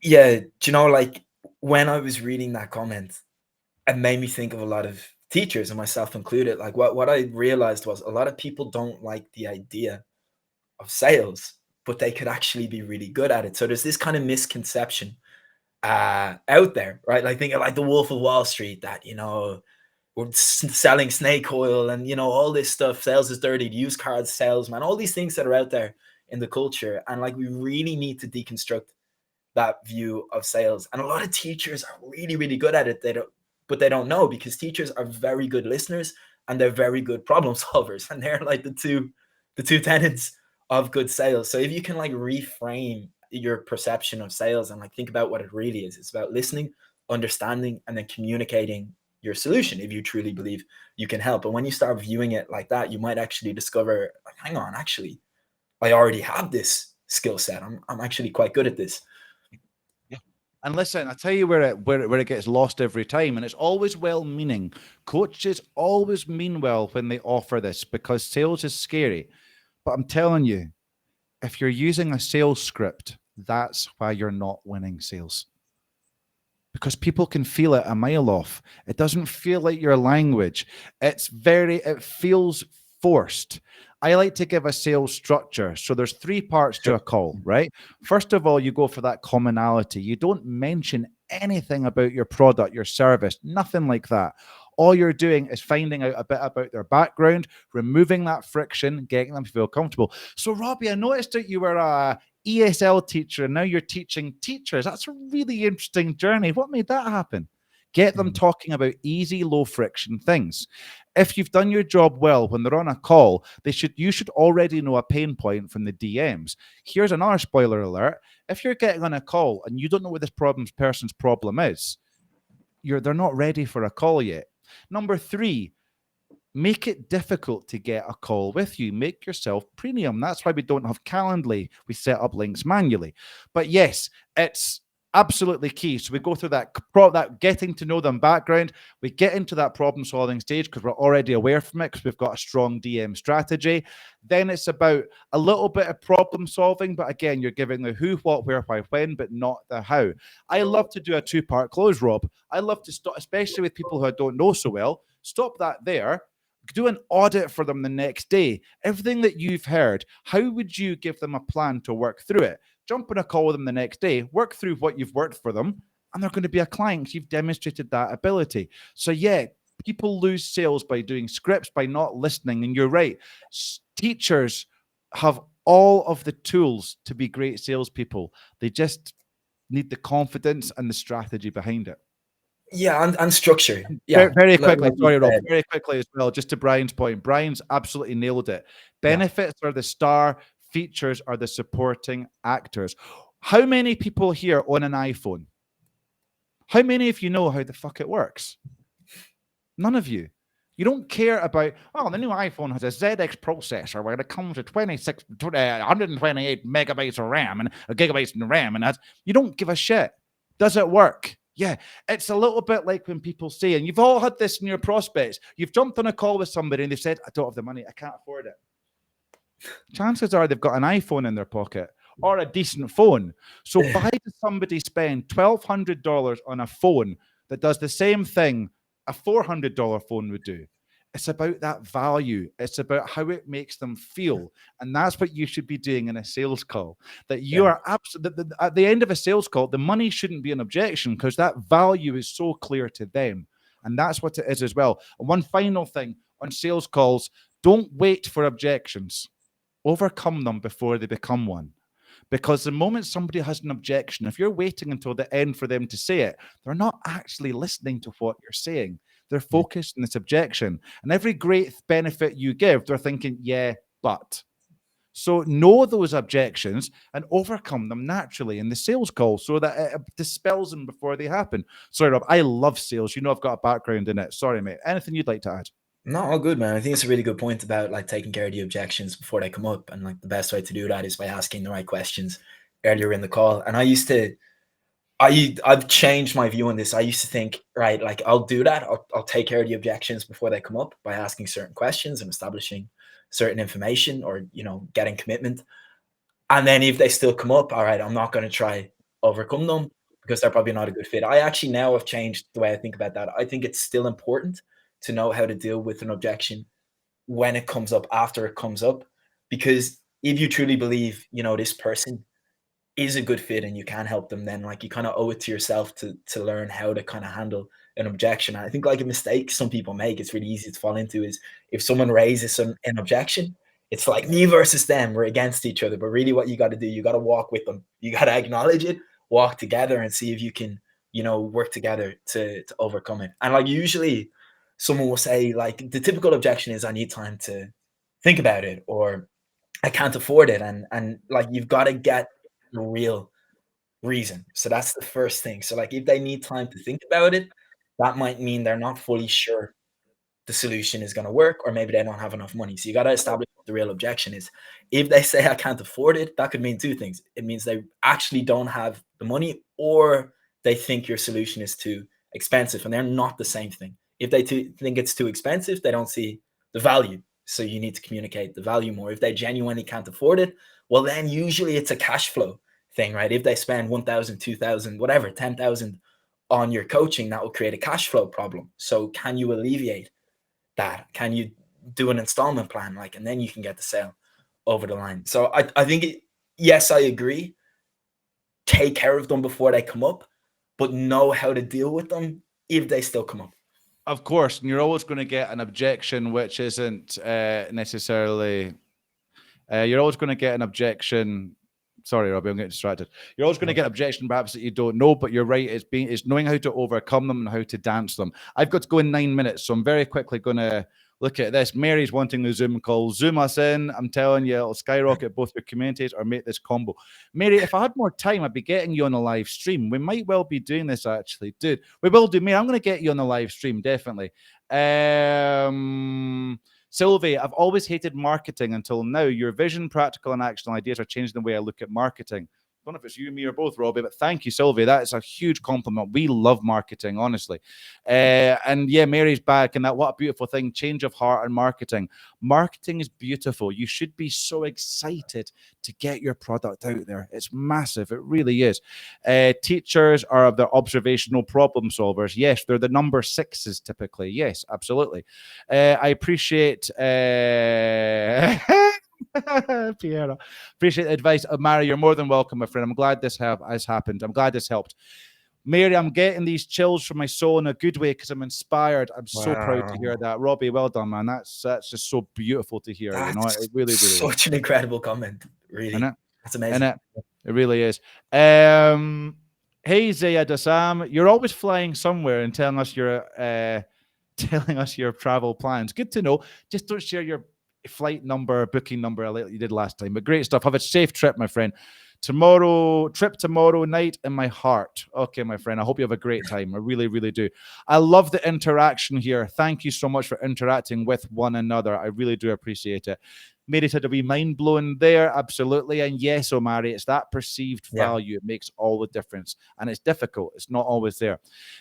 Yeah. Do like when I was reading that comment, it made me think of a lot of teachers and myself included. Like what I realized was a lot of people don't like the idea of sales, but they could actually be really good at it. So there's this kind of misconception out there, right? Like think of like the Wolf of Wall Street that, we're selling snake oil and, all this stuff. Sales is dirty, used car salesman, all these things that are out there in the culture. And like, we really need to deconstruct that view of sales. And a lot of teachers are really, really good at it. But they don't know, because teachers are very good listeners and they're very good problem solvers. And they're like the two tenets of good sales. So if you can like reframe your perception of sales and like think about what it really is, it's about listening, understanding, and then communicating your solution if you truly believe you can help. And when you start viewing it like that, you might actually discover, like, hang on, actually, I already have this skill set. I'm actually quite good at this. And listen, I tell you where it gets lost every time, and it's always well-meaning. Coaches always mean well when they offer this because sales is scary. But I'm telling you, if you're using a sales script, that's why you're not winning sales. Because people can feel it a mile off. It doesn't feel like your language. It feels forced. I like to give a sales structure. So there's 3 parts to a call, right? First of all, you go for that commonality. You don't mention anything about your product, your service, nothing like that. All you're doing is finding out a bit about their background, removing that friction, getting them to feel comfortable. So, Robbie, I noticed that you were a ESL teacher and now you're teaching teachers. That's a really interesting journey. What made that happen? Get them talking about easy, low friction things. If you've done your job well when they're on a call, you should already know a pain point from the DMs. Here's another spoiler alert. If you're getting on a call and you don't know what this person's problem is, they're not ready for a call yet. Number 3, make it difficult to get a call with you. Make yourself premium. That's why we don't have Calendly. We set up links manually. But yes, it's absolutely key. So we go through that getting to know them background. We get into that problem solving stage because we're already aware from it because we've got a strong DM strategy. Then it's about a little bit of problem solving. But again, you're giving the who, what, where, why, when, but not the how. I love to do a 2-part close, Rob. I love to stop, especially with people who I don't know so well, stop that there. Do an audit for them the next day. Everything that you've heard, how would you give them a plan to work through it? Jump on a call with them the next day, work through what you've worked for them, and they're going to be a client because you've demonstrated that ability. So yeah, people lose sales by doing scripts, by not listening. And you're right. Teachers have all of the tools to be great salespeople. They just need the confidence and the strategy behind it. Yeah, and structure. Yeah, very quickly. Sorry, Rob. Very quickly as well, just to Brian's point. Brian's absolutely nailed it. Benefits are the star, features are the supporting actors. How many people here own an iPhone? How many of you know how the fuck it works? None of you. You don't care about, the new iPhone has a ZX processor where it comes with 128 megabytes of RAM and gigabytes of RAM, and you don't give a shit. Does it work? Yeah, it's a little bit like when people say, and you've all had this in your prospects, you've jumped on a call with somebody and they've said, I don't have the money, I can't afford it. Chances are they've got an iPhone in their pocket or a decent phone. So why does somebody spend $1,200 on a phone that does the same thing a $400 phone would do? It's about that value. It's about how it makes them feel. And that's what you should be doing in a sales call. That you are absolutely, at the end of a sales call, the money shouldn't be an objection because that value is so clear to them. And that's what it is as well. And one final thing on sales calls, don't wait for objections. Overcome them before they become one. Because the moment somebody has an objection, if you're waiting until the end for them to say it, they're not actually listening to what you're saying. They're focused on this objection. And every great benefit you give, they're thinking, yeah, but. So know those objections and overcome them naturally in the sales call so that it dispels them before they happen. Sorry, Rob, I love sales. You know I've got a background in it. Sorry, mate. Anything you'd like to add? No, all good, man. I think it's a really good point about like taking care of the objections before they come up. And like the best way to do that is by asking the right questions earlier in the call. And I've changed my view on this. I used to think, right, like I'll do that. I'll take care of the objections before they come up by asking certain questions and establishing certain information or, getting commitment. And then if they still come up, all right, I'm not going to try overcome them because they're probably not a good fit. I actually now have changed the way I think about that. I think it's still important to know how to deal with an objection when it comes up, after it comes up, because if you truly believe, this person is a good fit and you can help them, then like you kind of owe it to yourself to learn how to kind of handle an objection. And I think like a mistake some people make, it's really easy to fall into, is if someone raises an objection, it's like me versus them, we're against each other. But really what you got to do, you got to walk with them. You got to acknowledge it, walk together and see if you can, work together to overcome it. And like usually someone will say like the typical objection is I need time to think about it, or I can't afford it. And like you've got to get the real reason. So that's the first thing. So like if they need time to think about it, that might mean they're not fully sure the solution is going to work, or maybe they don't have enough money. So you got to establish what the real objection is. If they say I can't afford it, that could mean two things. It means they actually don't have the money, or they think your solution is too expensive, and they're not the same thing. If they think it's too expensive, they don't see the value. So you need to communicate the value more. If they genuinely can't afford it, well, then usually it's a cash flow thing, right? If they spend 1,000, 2,000, whatever, 10,000 on your coaching, that will create a cash flow problem. So can you alleviate that? Can you do an installment plan? And then you can get the sale over the line. So I think, yes, I agree. Take care of them before they come up, but know how to deal with them if they still come up. Of course, and you're always going to get an objection which isn't necessarily. You're always going to get an objection Sorry, Robbie, I'm getting distracted. You're always going to get objection perhaps that you don't know, but you're right. It's knowing how to overcome them and how to dance them. I've got to go in 9 minutes, so I'm very quickly going to look at this. Mary's wanting the Zoom call. Zoom us in. I'm telling you, it'll skyrocket both your communities or make this combo. Mary, if I had more time, I'd be getting you on a live stream. We might well be doing this, actually. Dude, we will do. Mary, I'm going to get you on the live stream, definitely. Sylvie, I've always hated marketing until now. Your vision, practical, and actionable ideas are changing the way I look at marketing. I don't know if it's you, me, or both, Robbie, but thank you, Sylvie. That is a huge compliment. We love marketing, honestly. And yeah, Mary's back, and that what a beautiful thing. Change of heart and marketing. Marketing is beautiful. You should be so excited to get your product out there. It's massive. It really is. Teachers are the observational problem solvers. Yes, they're the number 6s typically. Yes, absolutely. I appreciate... Piera. Appreciate the advice. Mary, you're more than welcome, my friend. I'm glad this has happened. I'm glad this helped. Mary, I'm getting these chills from my soul in a good way because I'm inspired. I'm so proud to hear that. Robbie, well done, man. That's just so beautiful to hear. That's it really, really such an incredible comment. Really, that's amazing. It really is. Hey, Zaya Dassam, you're always flying somewhere and telling us your travel plans. Good to know. Just don't share your flight number, booking number like you did last time. But great stuff. Have a safe trip, my friend. Trip tomorrow night in my heart. Okay, my friend. I hope you have a great time. I really, really do. I love the interaction here. Thank you so much for interacting with one another. I really do appreciate it. Mary said a wee mind blowing there. Absolutely. And yes, Omari, it's that perceived value. It makes all the difference. And it's difficult. It's not always there.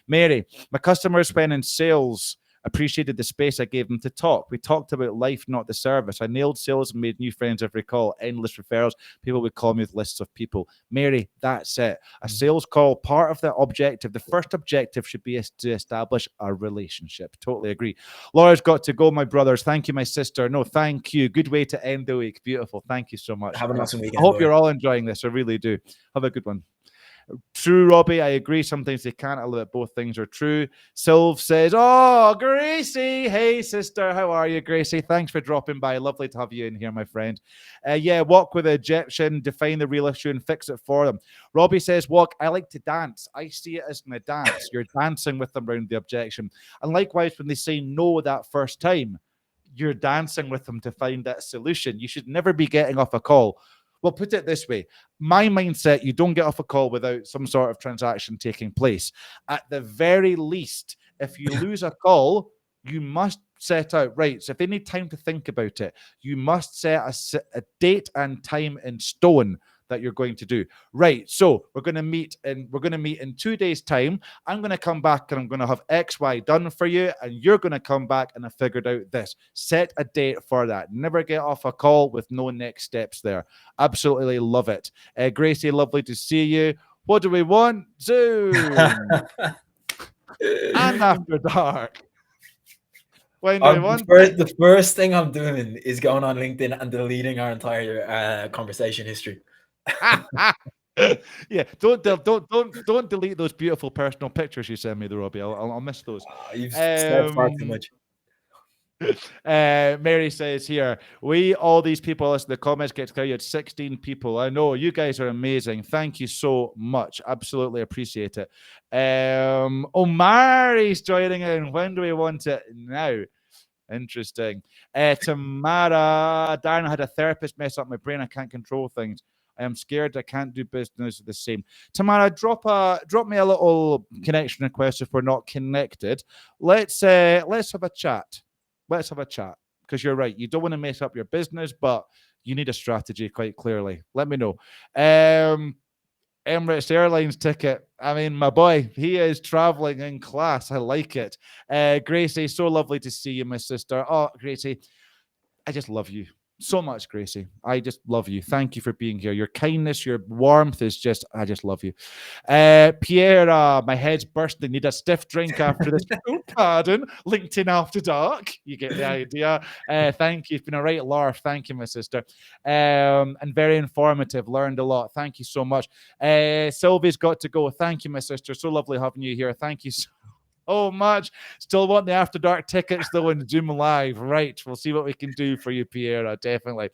Mary, my customers when in sales appreciated the space I gave them to talk. We talked about life, not the service. I nailed sales and made new friends every call. Endless referrals. People would call me with lists of people. Mary, that's it. A sales call, part of the objective, the first objective should be to establish a relationship. Totally agree. Laura's got to go, my brothers. Thank you, my sister. No, thank you. Good way to end the week. Beautiful. Thank you so much. Have an awesome weekend. I hope you're all enjoying this. I really do. Have a good one. True, Robbie. I agree. Sometimes they can't allow that both things are true. Sylv says, oh, Gracie. Hey, sister. How are you, Gracie? Thanks for dropping by. Lovely to have you in here, my friend. Walk with the Egyptian, define the real issue and fix it for them. Robbie says, walk. I like to dance. I see it as a dance. You're dancing with them around the objection. And likewise, when they say no that first time, you're dancing with them to find that solution. You should never be getting off a call. Well, put it this way. My mindset, you don't get off a call without some sort of transaction taking place. At the very least, if you lose a call, you must set out, right, so if they need time to think about it, you must set a date and time in stone that you're going to do. Right, so we're going to meet in 2 days' time. I'm going to come back and I'm going to have X, Y done for you, and you're going to come back and I figured out this. Set a date for that. Never get off a call with no next steps there. Absolutely love it. Gracie, lovely to see you. What do we want? Zoom. And After Dark. When do we want the first thing I'm doing is going on LinkedIn and deleting our entire conversation history. Yeah, don't delete those beautiful personal pictures you send me, Robbie. I'll miss those. You've said far too much. Mary says here, all these people listen to the comments get clear. You had 16 people. I know you guys are amazing. Thank you so much. Absolutely appreciate it. Omari's joining in. When do we want it? Now. Interesting. Tamara, Darren, I had a therapist mess up my brain. I can't control things. I am scared I can't do business the same. Tamara, drop me a little connection request if we're not connected. Let's have a chat. Let's have a chat. Because you're right. You don't want to mess up your business, but you need a strategy quite clearly. Let me know. Emirates Airlines ticket. I mean, my boy, he is traveling in class. I like it. Gracie, so lovely to see you, my sister. Oh, Gracie, I just love you so much, Gracie. I just love you. Thank you for being here. Your kindness, your warmth is just, I just love you. Pierre, my head's bursting. Need a stiff drink after this. Oh, pardon. LinkedIn After Dark. You get the idea. Thank you. It's been a right laugh. Thank you, my sister. And very informative. Learned a lot. Thank you so much. Sylvie's got to go. Thank you, my sister. So lovely having you here. Thank you so much. Still want the After Dark tickets though in Zoom Live. Right. We'll see what we can do for you, Pierre. Definitely.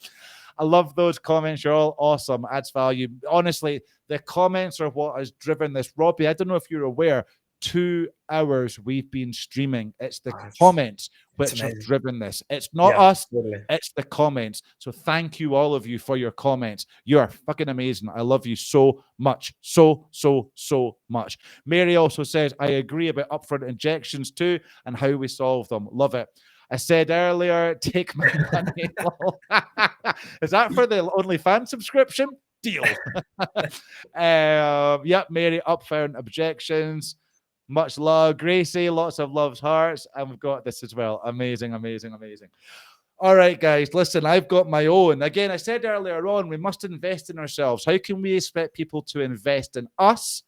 I love those comments. You're all awesome. Adds value. Honestly, the comments are what has driven this. Robbie, I don't know if you're aware, 2 hours we've been streaming. It's the comments which have driven this. It's not us. Totally. It's the comments. So thank you, all of you, for your comments. You are fucking amazing. I love you so much. So much. Mary also says, I agree about upfront injections too and how we solve them. Love it. I said earlier, take my money. Is that for the OnlyFans subscription? Deal. Yep, Mary, upfront objections. Much love. Gracie, lots of loves, hearts. And we've got this as well. Amazing. All right, guys, listen, I've got my own. Again, I said earlier on, we must invest in ourselves. How can we expect people to invest in us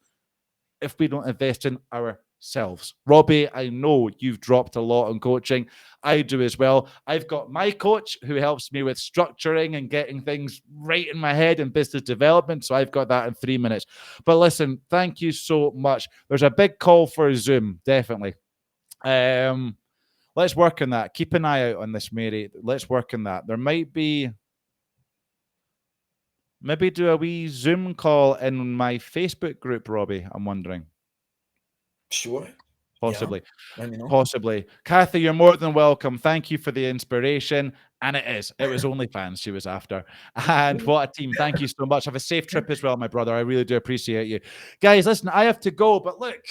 if we don't invest in ourselves? Robbie, I know you've dropped a lot on coaching. I do as well. I've got my coach who helps me with structuring and getting things right in my head and business development. So I've got that in 3 minutes. But listen, thank you so much. There's a big call for Zoom, definitely. Let's work on that. Keep an eye out on this, Mary. Let's work on that. There might be... Maybe do a wee Zoom call in my Facebook group, Robbie, I'm wondering. Sure. Possibly. Yeah, let me know. Possibly. Kathy, you're more than welcome. Thank you for the inspiration. And it was OnlyFans she was after. And what a team. Thank you so much. Have a safe trip as well, my brother. I really do appreciate you. Guys, listen, I have to go. But look,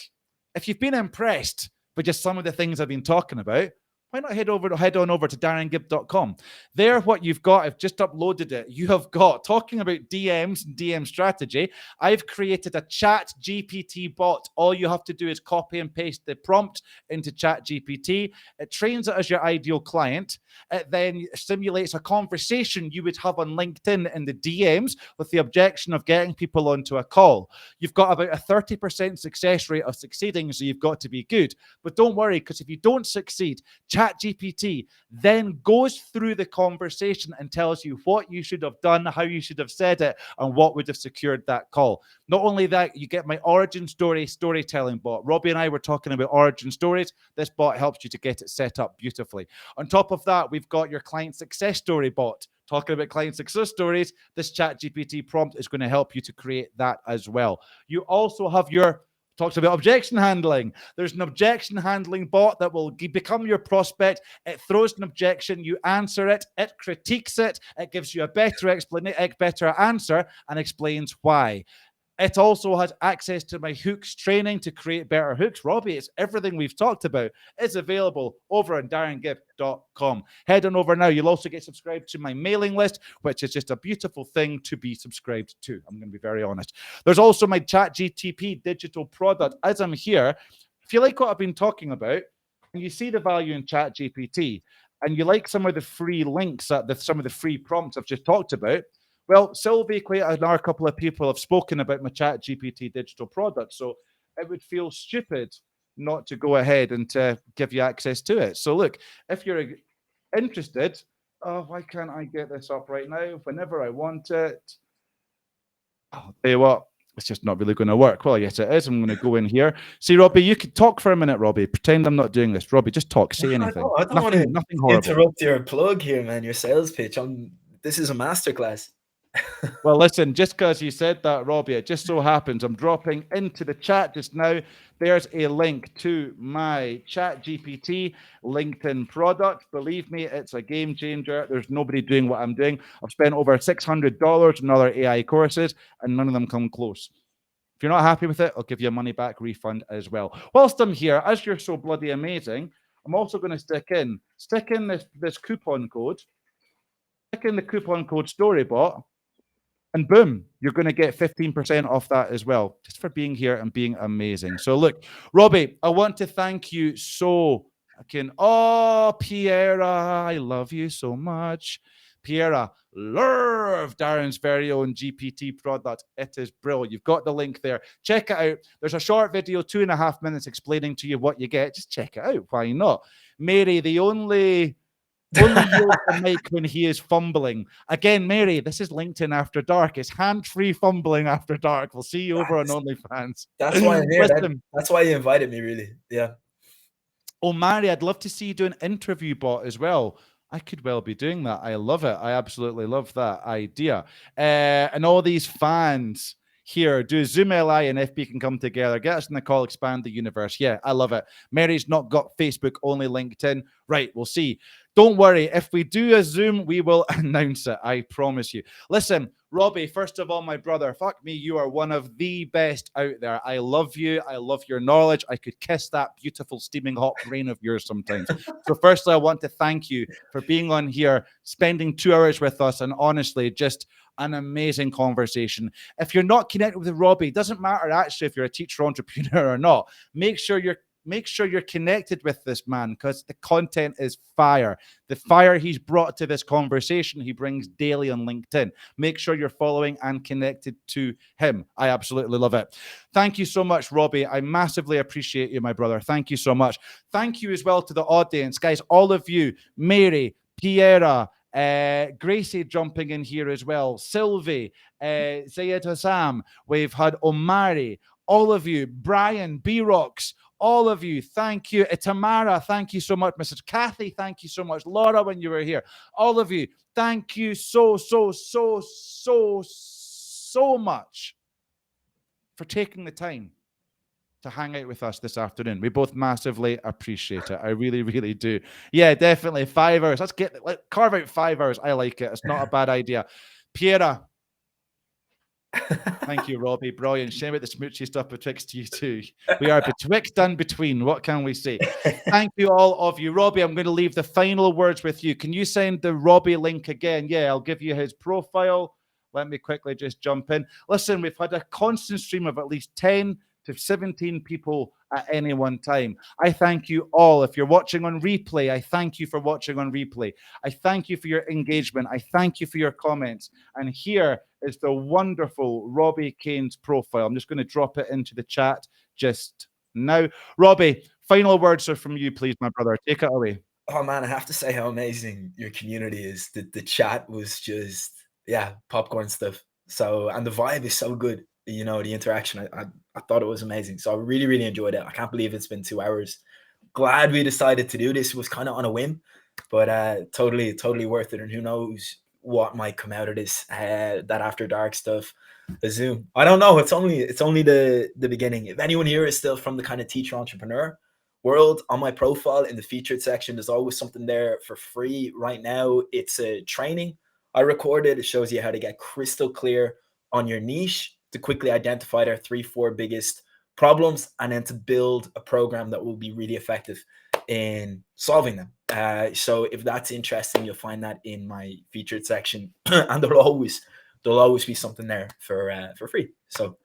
if you've been impressed with just some of the things I've been talking about, why not head on over to darrengibb.com. There, what you've got, I've just uploaded it. You have got, talking about DMs and DM strategy, I've created a chat GPT bot. All you have to do is copy and paste the prompt into chat GPT. It trains it as your ideal client. It then simulates a conversation you would have on LinkedIn in the DMs with the objection of getting people onto a call. You've got about a 30% success rate of succeeding, so you've got to be good. But don't worry, because if you don't succeed, ChatGPT then goes through the conversation and tells you what you should have done, how you should have said it, and what would have secured that call. Not only that, you get my origin story storytelling bot. Robbie and I were talking about origin stories. This bot helps you to get it set up beautifully. On top of that, we've got your client success story bot. Talking about client success stories, this ChatGPT prompt is going to help you to create that as well. You also have your... Talks about objection handling. There's an objection handling bot that will become your prospect. It throws an objection, you answer it, it critiques it, it gives you a better answer and explains why. It also has access to my hooks training to create better hooks. Robbie, it's everything we've talked about. It's available over on darrengibb.com. Head on over now. You'll also get subscribed to my mailing list, which is just a beautiful thing to be subscribed to. I'm going to be very honest. There's also my ChatGPT digital product. As I'm here, if you like what I've been talking about, and you see the value in ChatGPT, and you like some of the free links, some of the free prompts I've just talked about, well, Sylvie, quite another couple of people have spoken about my ChatGPT digital product, so it would feel stupid not to go ahead and to give you access to it. So look, if you're interested, why can't I get this up right now? Whenever I want it, I'll tell you what, it's just not really going to work. Well, yes, it is. I'm going to go in here. See, Robbie, you could talk for a minute, Robbie. Pretend I'm not doing this. Robbie, just talk. Say anything. I don't want to nothing horrible. Interrupt your plug here, man, your sales pitch. This is a masterclass. Well, listen, just because you said that, Robbie, it just so happens I'm dropping into the chat just now. There's a link to my ChatGPT LinkedIn product. Believe me, it's a game changer. There's nobody doing what I'm doing. I've spent over $600 on other AI courses, and none of them come close. If you're not happy with it, I'll give you a money back refund as well. Whilst I'm here, as you're so bloody amazing, I'm also going to stick in this coupon code. Stick in the coupon code Storybot. And boom, you're going to get 15% off that as well, just for being here and being amazing. So look, Robbie, I want to thank you so. Piera, I love you so much. Piera, love Darren's very own GPT product. It is brilliant. You've got the link there. Check it out. There's a short video, 2.5 minutes, explaining to you what you get. Just check it out. Why not? Mary, the only yield the mic when he is fumbling. Again, Mary, this is LinkedIn After Dark. It's hand-free fumbling after dark. We'll see you over on OnlyFans. That's why I'm here. That's why you invited me, really. Yeah. Oh, Mary, I'd love to see you do an interview bot as well. I could well be doing that. I love it. I absolutely love that idea. And all these fans here, do Zoom LI and FB can come together. Get us in the call, expand the universe. Yeah, I love it. Mary's not got Facebook, only LinkedIn. Right, we'll see. Don't worry. If we do a Zoom, we will announce it. I promise you. Listen, Robbie, first of all, my brother, fuck me, you are one of the best out there. I love you. I love your knowledge. I could kiss that beautiful steaming hot brain of yours sometimes. So firstly, I want to thank you for being on here, spending 2 hours with us, and honestly, just an amazing conversation. If you're not connected with Robbie, it doesn't matter actually if you're a teacher entrepreneur or not. Make sure you're connected with this man, because the content is fire. The fire he's brought to this conversation, he brings daily on LinkedIn. Make sure you're following and connected to him. I absolutely love it. Thank you so much, Robbie. I massively appreciate you, my brother. Thank you so much. Thank you as well to the audience, guys, all of you, Mary, Piera, Gracie jumping in here as well, Sylvie, Zayed Hassam, we've had Omari, all of you, Brian, B-Rocks, all of you, thank you. Tamara, thank you so much. Mrs. Kathy, thank you so much. Laura, when you were here, all of you, thank you so much for taking the time to hang out with us this afternoon. We both massively appreciate it. I really, really do. Yeah, definitely 5 hours. Let's carve out 5 hours. I like it. It's not a bad idea. Piera. Thank you, Robbie. Brilliant. Shame about the smoochy stuff betwixt you two. We are betwixt and between. What can we say? Thank you, all of you. Robbie, I'm going to leave the final words with you. Can you send the Robbie link again? Yeah, I'll give you his profile. Let me quickly just jump in. Listen, we've had a constant stream of at least 10 to 17 people at any one time. I thank you all. If you're watching on replay, I thank you for watching on replay. I thank you for your engagement. I thank you for your comments. And here is the wonderful Robbie Kane's profile. I'm just going to drop it into the chat just now. Robbie, final words are from you, please, my brother. Take it away. Oh man, I have to say how amazing your community is. The chat was just, yeah, popcorn stuff. So, and the vibe is so good. You know, the interaction, I thought it was amazing. So I really, really enjoyed it. I can't believe it's been 2 hours. Glad we decided to do this. It was kind of on a whim, but totally worth it. And who knows what might come out of this, that after dark stuff, the Zoom. I don't know. It's only the beginning. If anyone here is still from the kind of teacher entrepreneur world, on my profile in the featured section, there's always something there for free right now. It's a training I recorded. It shows you how to get crystal clear on your niche, to quickly identify their 3-4 biggest problems, and then to build a program that will be really effective in solving them. So if that's interesting, you'll find that in my featured section, and there'll always be something there for free. So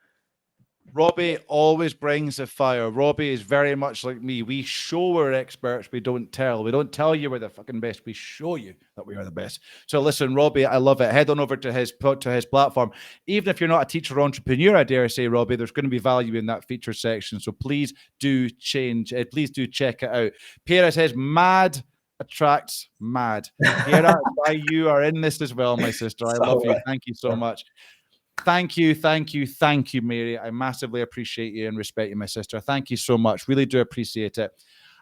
Robbie always brings the fire. Robbie is very much like me. We show we're experts. We don't tell. We don't tell you we're the fucking best. We show you that we are the best. So listen, Robbie, I love it. Head on over to his platform. Even if you're not a teacher or entrepreneur, I dare say, Robbie, there's going to be value in that feature section. So please do please do check it out. Pierre says, mad attracts mad. Pierre, why you are in this as well, my sister. I love you. Thank you so much. Thank you, Mary. I massively appreciate you and respect you, my sister. Thank you so much. Really do appreciate it.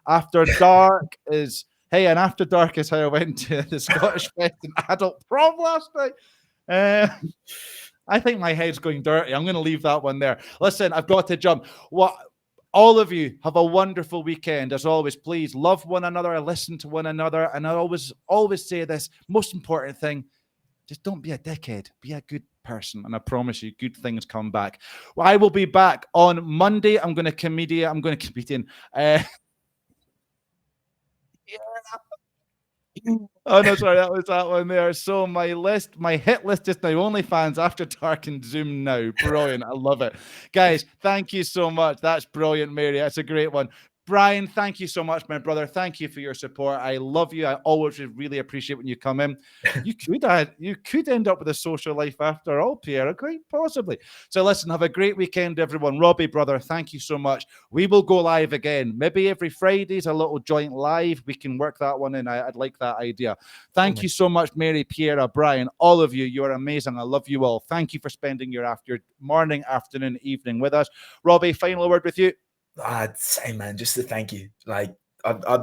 After Dark is, hey, and After Dark is how I went to the Scottish Fest in Adult Prom last night. I think my head's going dirty. I'm going to leave that one there. Listen, I've got to jump. All of you have a wonderful weekend. As always, please love one another, listen to one another. And I always say this, most important thing, just don't be a dickhead. Be a good person. And I promise you, good things come back. Well, I will be back on Monday. I'm going to comedian. Oh, no, sorry. That was that one there. So my hit list is now OnlyFans, After Dark, and Zoom now. Brilliant. I love it. Guys, thank you so much. That's brilliant, Mary. That's a great one. Brian, thank you so much, my brother. Thank you for your support. I love you. I always really appreciate when you come in. You could end up with a social life after all, Pierre, quite possibly. So listen, have a great weekend, everyone. Robbie, brother, thank you so much. We will go live again. Maybe every Friday's a little joint live. We can work that one in. I'd like that idea. Thank you so much, Mary, Pierre, Brian, all of you. You're amazing. I love you all. Thank you for spending your morning, afternoon, evening with us. Robbie, final word with you. Same, man, just to thank you. Like,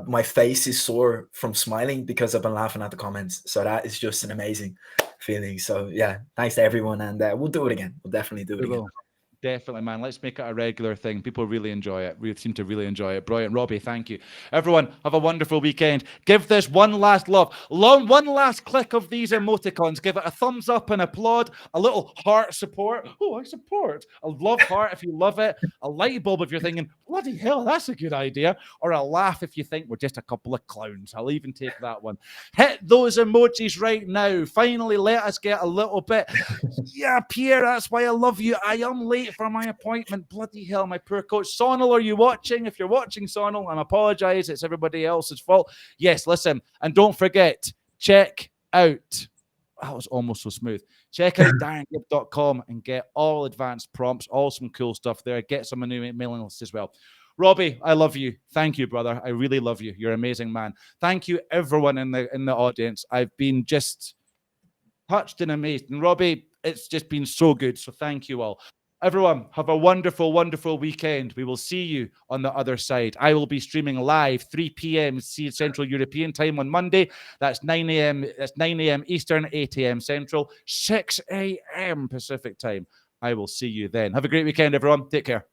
my face is sore from smiling because I've been laughing at the comments. So that is just an amazing feeling. So yeah, thanks to everyone, and we'll do it again. We'll definitely do it again. Definitely, man. Let's make it a regular thing. People really enjoy it. We seem to really enjoy it. Brilliant. Robbie, thank you. Everyone, have a wonderful weekend. Give this one last love. One last click of these emoticons. Give it a thumbs up and applaud. A little heart support. Oh, I support. A love heart if you love it. A light bulb if you're thinking, bloody hell, that's a good idea. Or a laugh if you think we're just a couple of clowns. I'll even take that one. Hit those emojis right now. Finally, let us get a little bit. Yeah, Pierre, that's why I love you. I am late for my appointment. Bloody hell, my poor coach. Sonal, are you watching? If you're watching, Sonal, I apologize. It's everybody else's fault. Yes, listen. And don't forget, check out. That was almost so smooth. Check out DarrenGibb.com and get all advanced prompts, all some cool stuff there. Get some new mailing lists as well. Robbie, I love you. Thank you, brother. I really love you. You're an amazing man. Thank you, everyone in the audience. I've been just touched and amazed. And Robbie, it's just been so good. So thank you all. Everyone, have a wonderful, wonderful weekend. We will see you on the other side. I will be streaming live 3 p.m. Central European time on Monday. That's 9 a.m. That's 9 a.m. Eastern, 8 a.m. Central, 6 a.m. Pacific time. I will see you then. Have a great weekend, everyone. Take care.